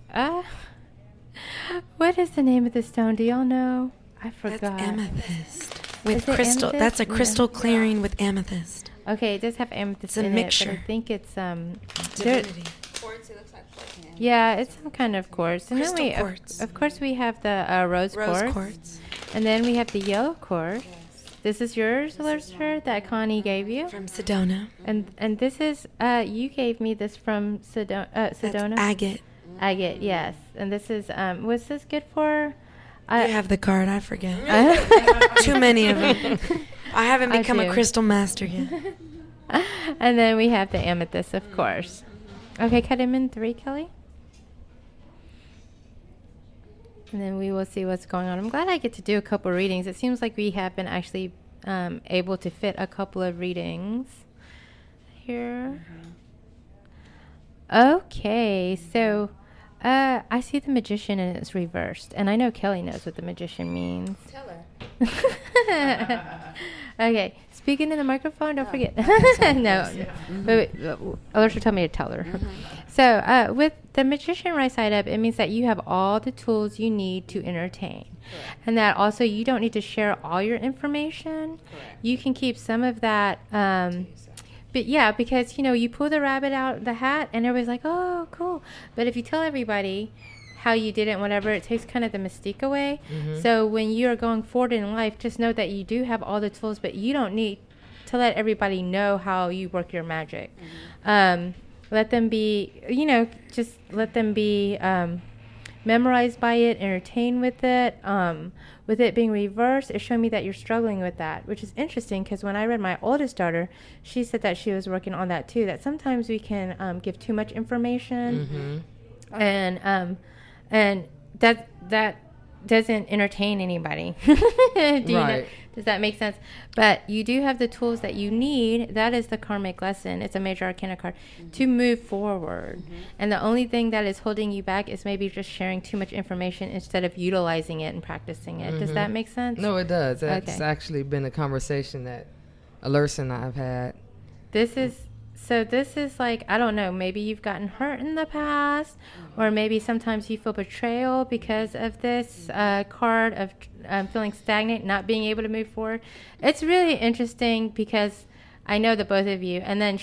What is the name of the stone? Do y'all know? I forgot. That's amethyst. With Is it crystal. amethyst? That's a Yeah. crystal clearing with amethyst. Okay, it does have amethyst It's a in mixture. it, but I think it's Divinity. yeah, it's some kind of quartz. And Crystal then we, quartz. of course, we have the rose quartz. quartz. And then we have the yellow quartz. This is yours, Alerser, that Connie gave you. From Sedona. And this is you gave me this from Sedona. That's agate. Agate, yes. And this is was this good for? You have the card. I forget. Too many of them. I haven't I become a do. crystal master yet. And then we have the amethyst, of course. Okay, cut him in 3, Kelly. And then we will see what's going on. I'm glad I get to do a couple readings. It seems like we have been actually able to fit a couple of readings here. Okay, so I see the magician and it's reversed. And I know Kelly knows what the magician means. Tell her. Okay, speaking in the microphone, don't forget. No, wait, Alerser told me to tell her. So, with the magician right side up, it means that you have all the tools you need to entertain. And that also you don't need to share all your information. You can keep some of that. But yeah, because, you pull the rabbit out of the hat and everybody's like, oh, cool. But if you tell everybody how you did it and whatever, it takes kind of the mystique away. So when you're going forward in life, just know that you do have all the tools, but you don't need to let everybody know how you work your magic. Let them be, just let them be memorized by it, entertained with it. With it being reversed, it's showing me that you're struggling with that, which is interesting because when I read my oldest daughter, she said that she was working on that too, that sometimes we can give too much information. And that doesn't entertain anybody. Does that make sense? But you do have the tools that you need. That is the karmic lesson. It's a major arcana card to move forward. And the only thing that is holding you back is maybe just sharing too much information instead of utilizing it and practicing it. Does that make sense? No, it does. That's Okay. actually been a conversation that Alerser and I have had. This is like, I don't know, maybe you've gotten hurt in the past, or maybe sometimes you feel betrayal because of this card of feeling stagnant, not being able to move forward. It's really interesting because I know the both of you. And then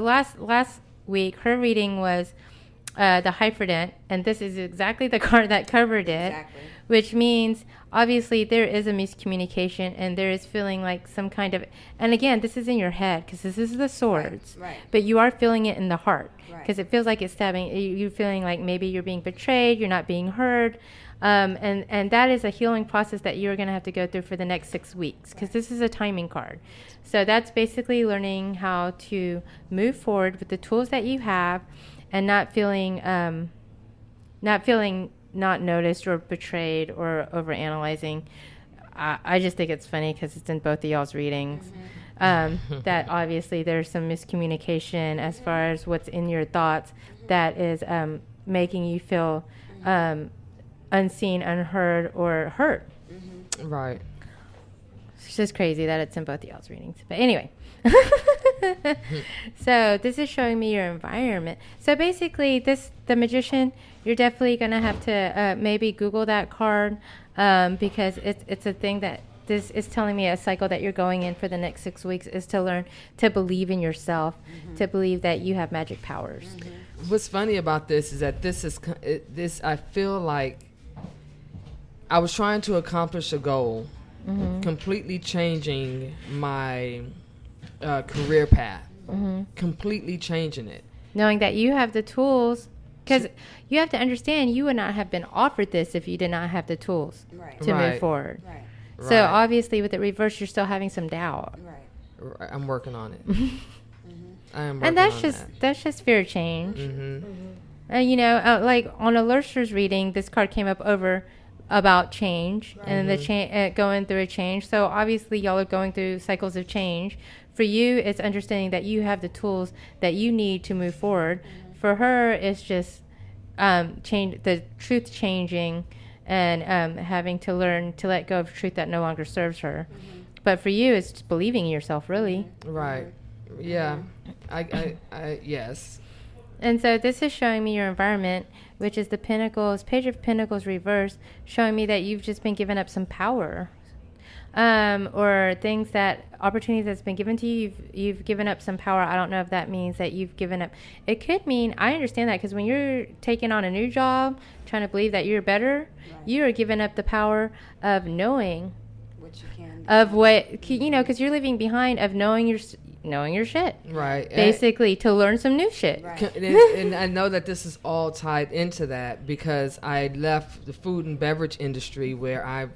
last week, her reading was the Hyperdent, and this is exactly the card that covered it. Exactly. Which means obviously there is a miscommunication and there is feeling like some kind of, and again, this is in your head because this is the swords, Right. but you are feeling it in the heart Right. because it feels like it's stabbing. You're feeling like maybe you're being betrayed, you're not being heard, and that is a healing process that you're going to have to go through for the next 6 weeks because this is a timing card. So that's basically learning how to move forward with the tools that you have and not feeling not noticed or betrayed or overanalyzing. I just think it's funny because it's in both of y'all's readings. That obviously there's some miscommunication as far as what's in your thoughts that is making you feel unseen, unheard, or hurt. Right. It's just crazy that it's in both of y'all's readings. But anyway. So this is showing me your environment. So basically the magician, you're definitely gonna have to maybe Google that card because it's a thing that this is telling me a cycle that you're going in for the next 6 weeks is to learn to believe in yourself, to believe that you have magic powers. What's funny about this is that this I feel like I was trying to accomplish a goal, completely changing my career path, completely changing it. Knowing that you have the tools, because you have to understand you would not have been offered this if you did not have the tools to move Right. forward. Right. So Right. obviously with the reverse, you're still having some doubt. Right. I'm working on it. I am working And that's on just fear of change. that. And like on Alerser's reading, this card came up over about change and the going through a change. So obviously y'all are going through cycles of change. For you, it's understanding that you have the tools that you need to move forward. For her, it's just change, the truth changing, and having to learn to let go of truth that no longer serves her. But for you, it's just believing in yourself, really. Right. Yeah. I yes. And so this is showing me your environment, which is the Pentacles, Page of Pentacles reversed, showing me that you've just been given up some power. Or things that, opportunities that's been given to you, you've given up some power. I don't know if that means that you've given up. It could mean, I understand that, because when you're taking on a new job, trying to believe that you're better, you are giving up the power of knowing What you can. of what, because you're leaving behind of knowing your shit. Right. Basically, to learn some new shit. Right. And I know that this is all tied into that because I left the food and beverage industry where I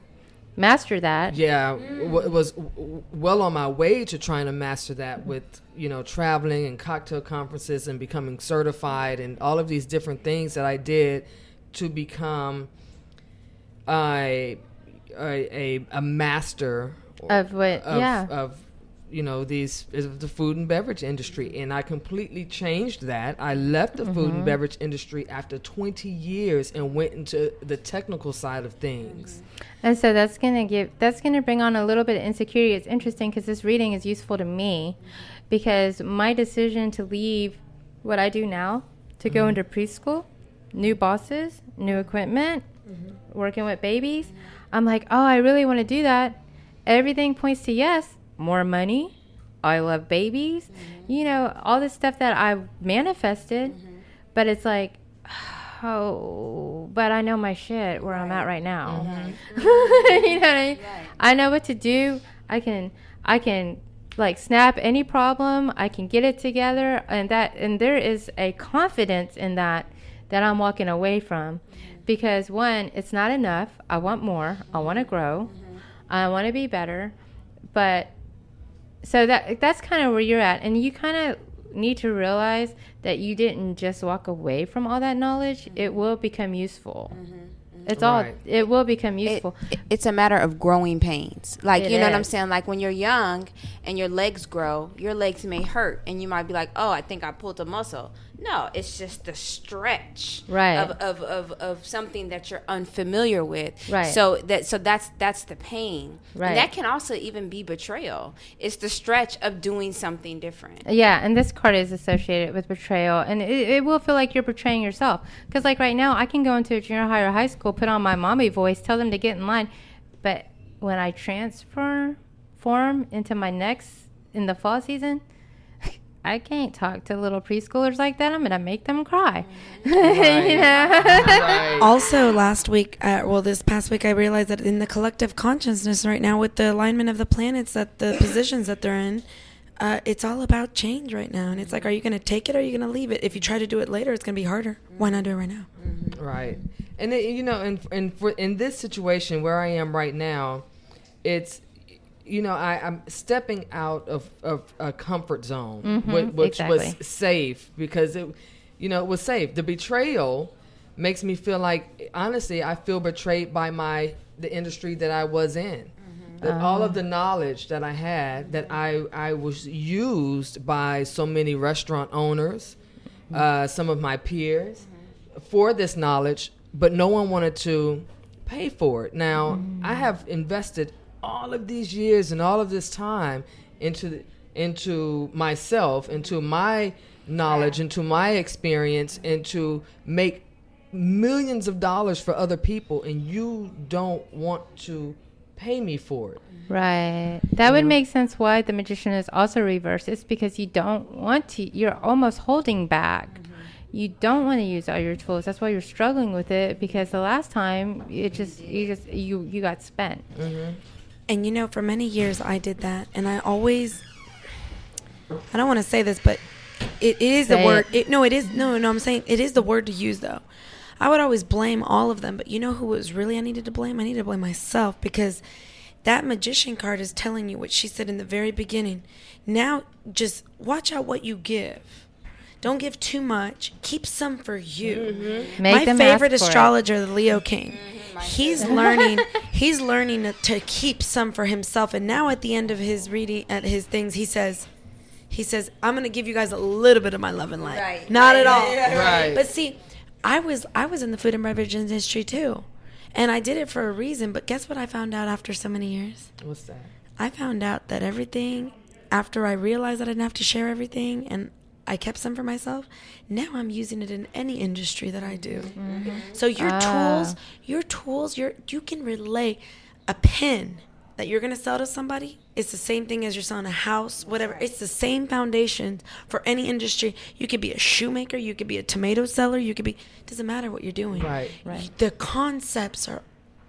Master that. was well on my way to trying to master that with, traveling and cocktail conferences and becoming certified and all of these different things that I did to become a master Of what, of the food and beverage industry. And I completely changed that. I left the food and beverage industry after 20 years and went into the technical side of things. And so that's gonna bring on a little bit of insecurity. It's interesting because this reading is useful to me because my decision to leave what I do now to go into preschool, new bosses, new equipment, working with babies, I'm like, oh, I really want to do that. Everything points to yes, more money. I love babies, all this stuff that I manifested, but it's like, oh, but I know my shit where I'm at right now. You know what I mean? I know what to do. I can like snap any problem. I can get it together, and there is a confidence in that I'm walking away from, because one, it's not enough. I want more. I want to grow. I want to be better, but so that's kind of where you're at, and you kind of need to realize that you didn't just walk away from all that knowledge. It will become useful. It's Right. it will become useful. It's a matter of growing pains. Like, It you know what I'm is. saying? Like when you're young and your legs grow, your legs may hurt and you might be like, oh, I think I pulled a muscle. No, it's just the stretch Right. of something that you're unfamiliar with. Right. So that's the pain. Right. And that can also even be betrayal. It's the stretch of doing something different. Yeah, and this card is associated with betrayal, and it will feel like you're betraying yourself. Because like right now, I can go into a junior high or high school, put on my mommy voice, tell them to get in line, but when I transform into my next in the fall season, I can't talk to little preschoolers like that. I'm gonna make them cry. Right. Also, this past week, I realized that in the collective consciousness right now, with the alignment of the planets, that the positions that they're in, it's all about change right now. And it's like, are you going to take it or are you going to leave it? If you try to do it later, it's going to be harder. Why not do it right now? Right. And in this situation where I am right now, it's, I'm stepping out of a comfort zone, which exactly. was safe because it was safe. The betrayal makes me feel like, honestly, I feel betrayed by the industry that I was in. That all of the knowledge that I had, that I was used by so many restaurant owners, some of my peers, for this knowledge, but no one wanted to pay for it. Now, I have invested all of these years and all of this time into myself, into my knowledge, into my experience, and to make millions of dollars for other people, and you don't want to pay me for it. Right. That would make sense why the magician is also reversed. It's because you don't want to, you're almost holding back. You don't want to use all your tools. That's why you're struggling with it, because the last time you got spent. And you know, for many years I did that, and I always, I don't want to say this, but it is the word. I'm saying it is the word to use though. I would always blame all of them, but you know who was really I needed to blame? I needed to blame myself, because that magician card is telling you what she said in the very beginning. Now just watch out what you give. Don't give too much. Keep some for you. My favorite astrologer, the Leo King, he's learning to keep some for himself. And now at the end of his reading, at his things, he says, I'm going to give you guys a little bit of my love and light. Right. Not at all. Right. But see, I was in the food and beverage industry too. And I did it for a reason. But guess what I found out after so many years? What's that? I found out that everything, after I realized that I didn't have to share everything and I kept some for myself, now I'm using it in any industry that I do. So your tools, you can relate. A pen that you're going to sell to somebody, it's the same thing as you're selling a house, whatever. It's the same foundation for any industry. You could be a shoemaker, you could be a tomato seller, doesn't matter what you're doing. Right. The concepts are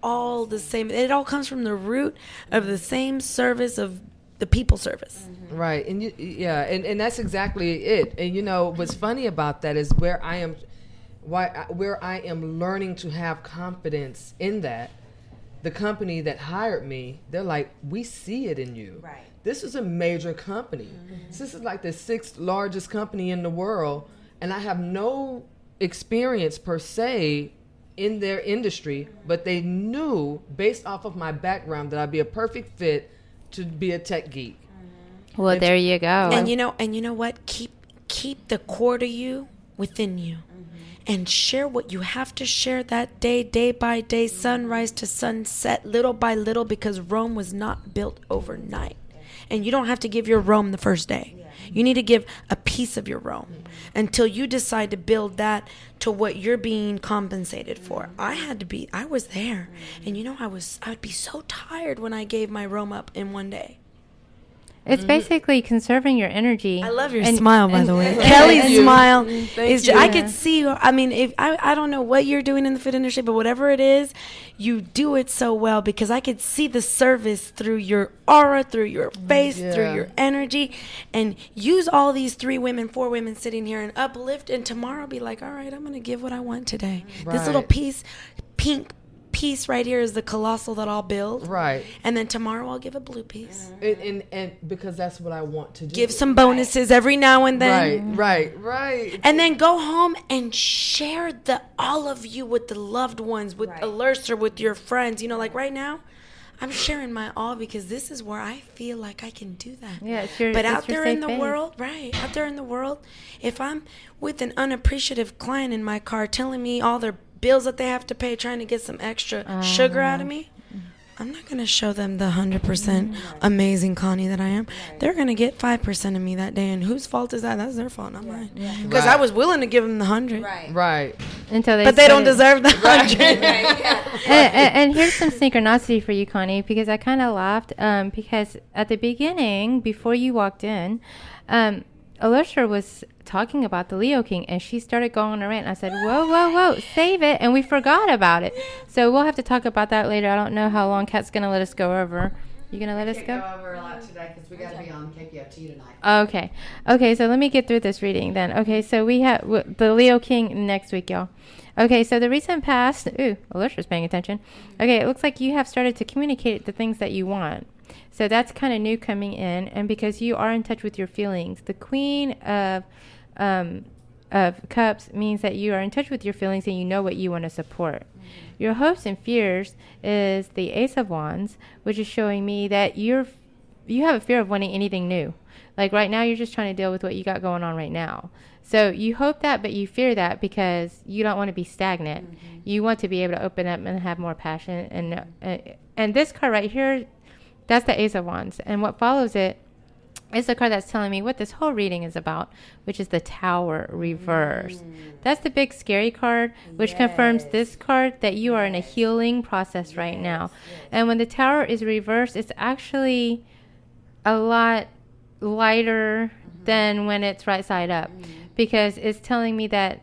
all the same. It all comes from the root of the same service of the people service. Right. And and that's exactly it. And you know, what's funny about that is where I am learning to have confidence in that. The company that hired me, they're like, we see it in you. Right. This is a major company. This is like the 6th largest company in the world, and I have no experience per se in their industry, but they knew based off of my background that I'd be a perfect fit to be a tech geek. Well, there you go. And you know what? Keep the core to you within you. And share what you have to share that day by day, sunrise to sunset, little by little, because Rome was not built overnight. And you don't have to give your Rome the first day. You need to give a piece of your Rome until you decide to build that to what you're being compensated for. I was there. And you know, I would be so tired when I gave my Rome up in one day. It's basically conserving your energy. I love your smile, by the way. Kelly's smile is. you. I could see. I mean, if I don't know what you're doing in the food industry, but whatever it is, you do it so well, because I could see the service through your aura, through your face, through your energy, and use all these 4 women sitting here and uplift. And tomorrow, be like, all right, I'm gonna give what I want today. This little pink piece right here is the colossal that I'll build. Right. And then tomorrow I'll give a blue piece. And because that's what I want to do. Give some bonuses every now and then. Right. And then go home and share all of you with the loved ones, with Alerser, with your friends. You know, like right now, I'm sharing my all because this is where I feel like I can do that. Yeah, but out there in the world, out there in the world, if I'm with an unappreciative client in my car telling me all their bills that they have to pay, trying to get some extra sugar out of me, I'm not going to show them the 100% amazing Connie that I am. They're going to get 5% of me that day. And whose fault is that? That's their fault, not mine. Because I was willing to give them the 100. Right. But they don't deserve the 100. And here's some synchronicity for you, Connie, because I kind of laughed because at the beginning, before you walked in, Alerser was talking about the Leo King, and she started going on a rant. I said, whoa, save it, and we forgot about it. So we'll have to talk about that later. I don't know how long Kat's going to let us go over. You going to let us go? Go over a lot today because we got to be on KPFT tonight. Okay, so let me get through this reading then. Okay, so we have the Leo King next week, y'all. Okay, so the recent past, Alerser's paying attention. Okay, it looks like you have started to communicate the things that you want. So that's kind of new coming in, and because you are in touch with your feelings. The Queen of Cups means that you are in touch with your feelings and you know what you want to support. Your hopes and fears is the Ace of Wands, which is showing me that you have a fear of wanting anything new. Like right now, you're just trying to deal with what you got going on right now. So you hope that, but you fear that because you don't want to be stagnant. You want to be able to open up and have more passion. And this card right here, that's the Ace of Wands. And what follows it It's the card that's telling me what this whole reading is about, which is the Tower reverse. That's the big scary card, which confirms this card that you are in a healing process right now. And when the Tower is reversed, it's actually a lot lighter than when it's right side up, because it's telling me that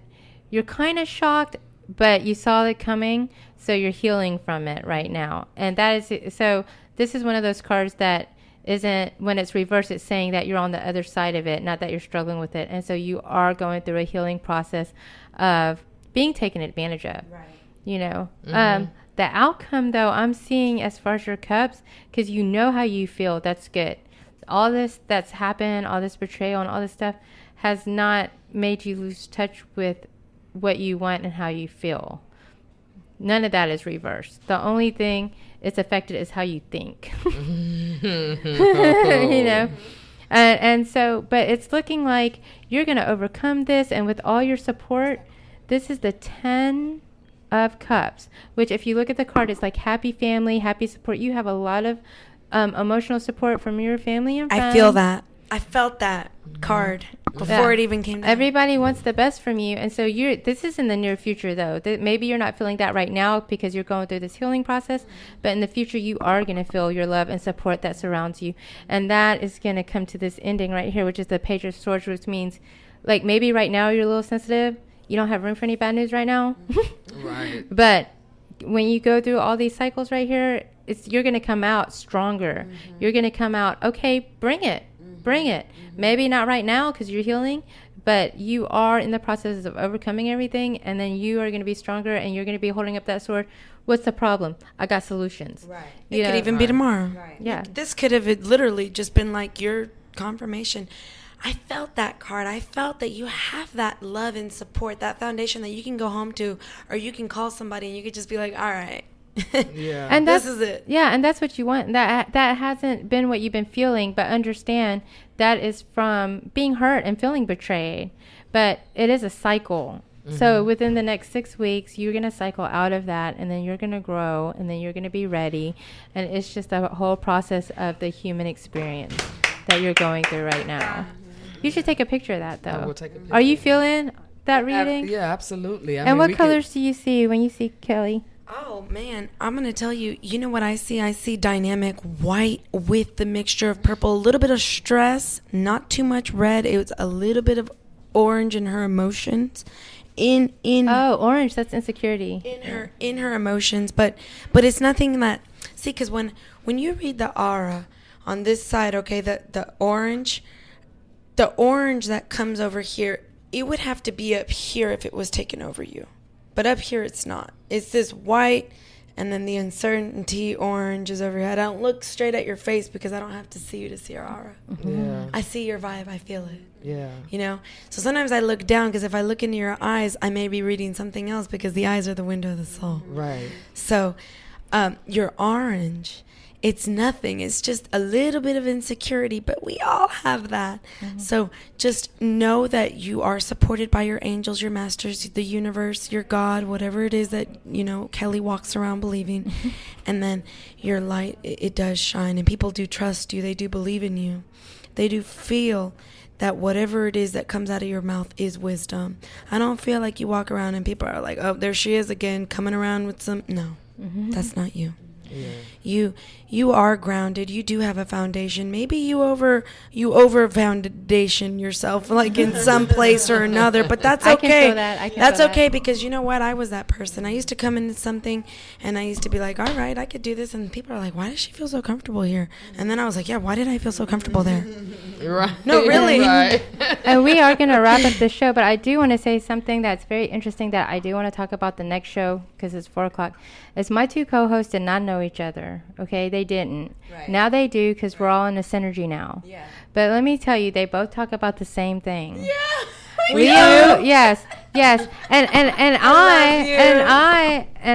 you're kind of shocked, but you saw it coming, so you're healing from it right now. And that is, so this is one of those cards that isn't, when it's reversed, it's saying that you're on the other side of it, not that you're struggling with it. And so you are going through a healing process of being taken advantage of, you know. The outcome, though, I'm seeing as far as your cups, because you know how you feel, that's good. All this that's happened, all this betrayal and all this stuff has not made you lose touch with what you want and how you feel. None of that is reversed. The only thing it's affected is how you think. You know? And so, but it's looking like you're going to overcome this, and with all your support, this is the 10 of Cups, which if you look at the card, it's like happy family, happy support. You have a lot of emotional support from your family and friends. I feel that. I felt that card before it even came down. Everybody wants the best from you. And so this is in the near future, though. Maybe you're not feeling that right now because you're going through this healing process, but in the future you are going to feel your love and support that surrounds you. And that is going to come to this ending right here, which is the Page of Swords, which means, like, maybe right now you're a little sensitive. You don't have room for any bad news right now. Right. But when you go through all these cycles right here, you're going to come out stronger. You're going to come out, okay, bring it. Bring it. Maybe not right now because you're healing, but you are in the process of overcoming everything, and then you are going to be stronger, and you're going to be holding up that sword. What's the problem? I got solutions. Right. It could even be tomorrow. Right. Yeah. This could have literally just been like your confirmation. I felt that card. I felt that you have that love and support, that foundation that you can go home to, or you can call somebody and you could just be like, all right. Yeah. And This is it. Yeah, and that's what you want. That hasn't been what you've been feeling, but understand that is from being hurt and feeling betrayed. But it is a cycle. So within the next 6 weeks, you're going to cycle out of that, and then you're going to grow, and then you're going to be ready. And it's just a whole process of the human experience that you're going through right now. You should take a picture of that, though. I will take a picture. Are you feeling that reading? Yeah, absolutely. And what colors do you see when you see Kelly? Oh, man. I'm going to tell you, you know what I see? I see dynamic white with the mixture of purple, a little bit of stress, not too much red. It was a little bit of orange in her emotions. Orange, that's insecurity. In her emotions, but it's nothing that, see, because when you read the aura on this side, okay, the orange that comes over here, it would have to be up here if it was taken over you. But up here, it's not. It's this white, and then the uncertainty orange is over here. I don't look straight at your face because I don't have to see you to see your aura. Yeah. I see your vibe. I feel it. Yeah. You know? So sometimes I look down because if I look into your eyes, I may be reading something else because the eyes are the window of the soul. Right. So your orange, it's nothing. It's just a little bit of insecurity, but we all have that. So just know that you are supported by your angels, your masters, the universe, your God, whatever it is that, you know, Kelly walks around believing. And then your light, it does shine. And people do trust you. They do believe in you. They do feel that whatever it is that comes out of your mouth is wisdom. I don't feel like you walk around and people are like, oh, there she is again, coming around with some. No, that's not you. Yeah. You are grounded. You do have a foundation. Maybe you over foundation yourself, like in some place or another, but that's okay. I can feel that. That's okay because you know what? I was that person. I used to come into something and I used to be like, all right, I could do this, and people are like, why does she feel so comfortable here? And then I was like, yeah, why did I feel so comfortable there? Right. No, really. Right. And we are going to wrap up the show, but I do want to say something that's very interesting that I do want to talk about the next show because it's 4:00. Is my two co-hosts did not know each other. Okay, they didn't. Right. Now they do because we're all in a synergy now. Yeah. But let me tell you, they both talk about the same thing. Yeah. Leo, yes. And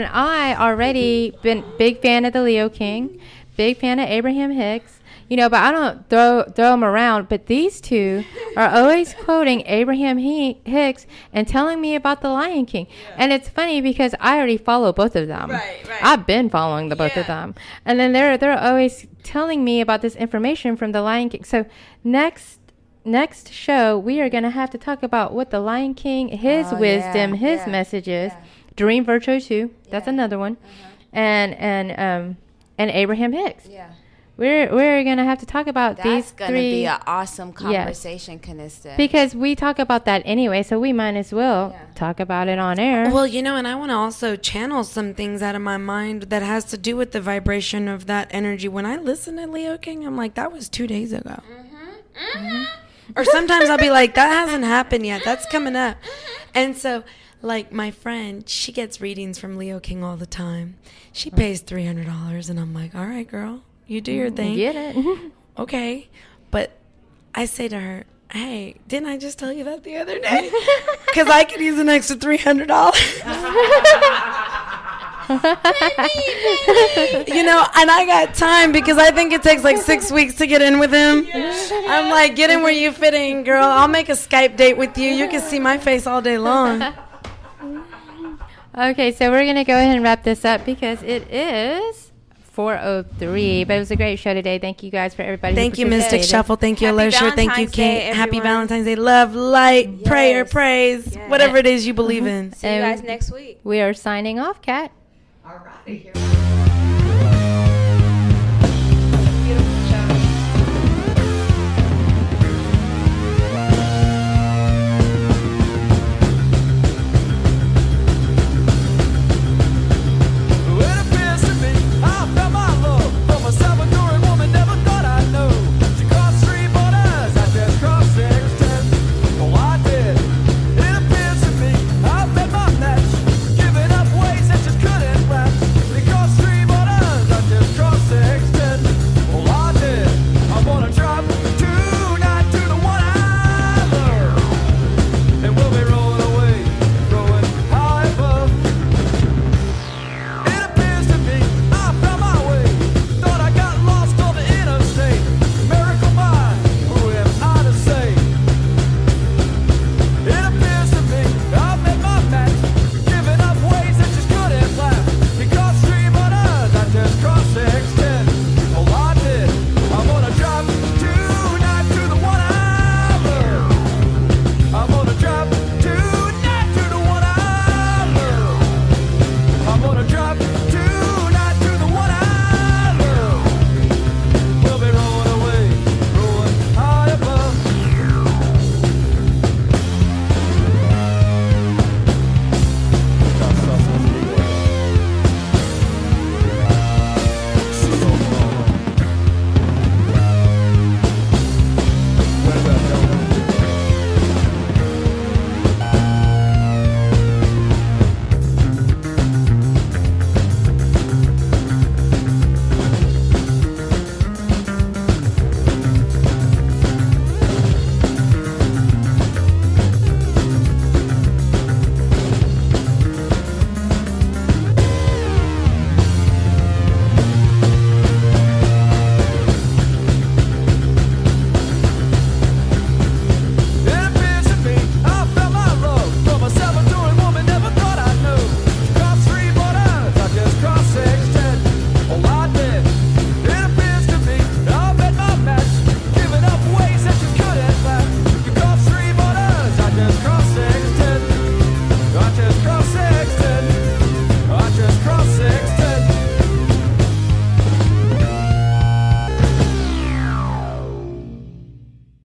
I already been big fan of the Leo King, big fan of Abraham Hicks. but I don't throw them around. But these two are always quoting Abraham Hicks and telling me about the Lion King. And it's funny because I already follow both of them. Right. I've been following the both of them, and then they're always telling me about this information from the Lion King. So next show we are going to have to talk about what the Lion King, his wisdom, his messages, Dream Virtue 2, that's another one, and Abraham Hicks. Yeah. We're going to have to talk about That's these gonna three. be an awesome conversation, Khanista. Because we talk about that anyway, so we might as well talk about it on air. Well, and I want to also channel some things out of my mind that has to do with the vibration of that energy. When I listen to Leo King, I'm like, that was 2 days ago. Or sometimes I'll be like, that hasn't happened yet. That's coming up. And so, like, my friend, she gets readings from Leo King all the time. She pays $300, and I'm like, all right, girl, you do your thing. Get it. Okay. But I say to her, hey, didn't I just tell you that the other day? Because I could use an extra $300. And I got time because I think it takes like 6 weeks to get in with him. I'm like, get in where you fit in, girl. I'll make a Skype date with you. You can see my face all day long. Okay, so we're going to go ahead and wrap this up because it is 4:03. But it was a great show today. Thank you guys for everybody. Thank you, Mystic Shuffle. Thank you, Happy Alerser. Thank you, Valentine's Day, King. Happy everyone. Valentine's Day. Love, light, prayer, praise, whatever it is you believe in. See you guys next week. We are signing off, Kat. All righty. Here we go.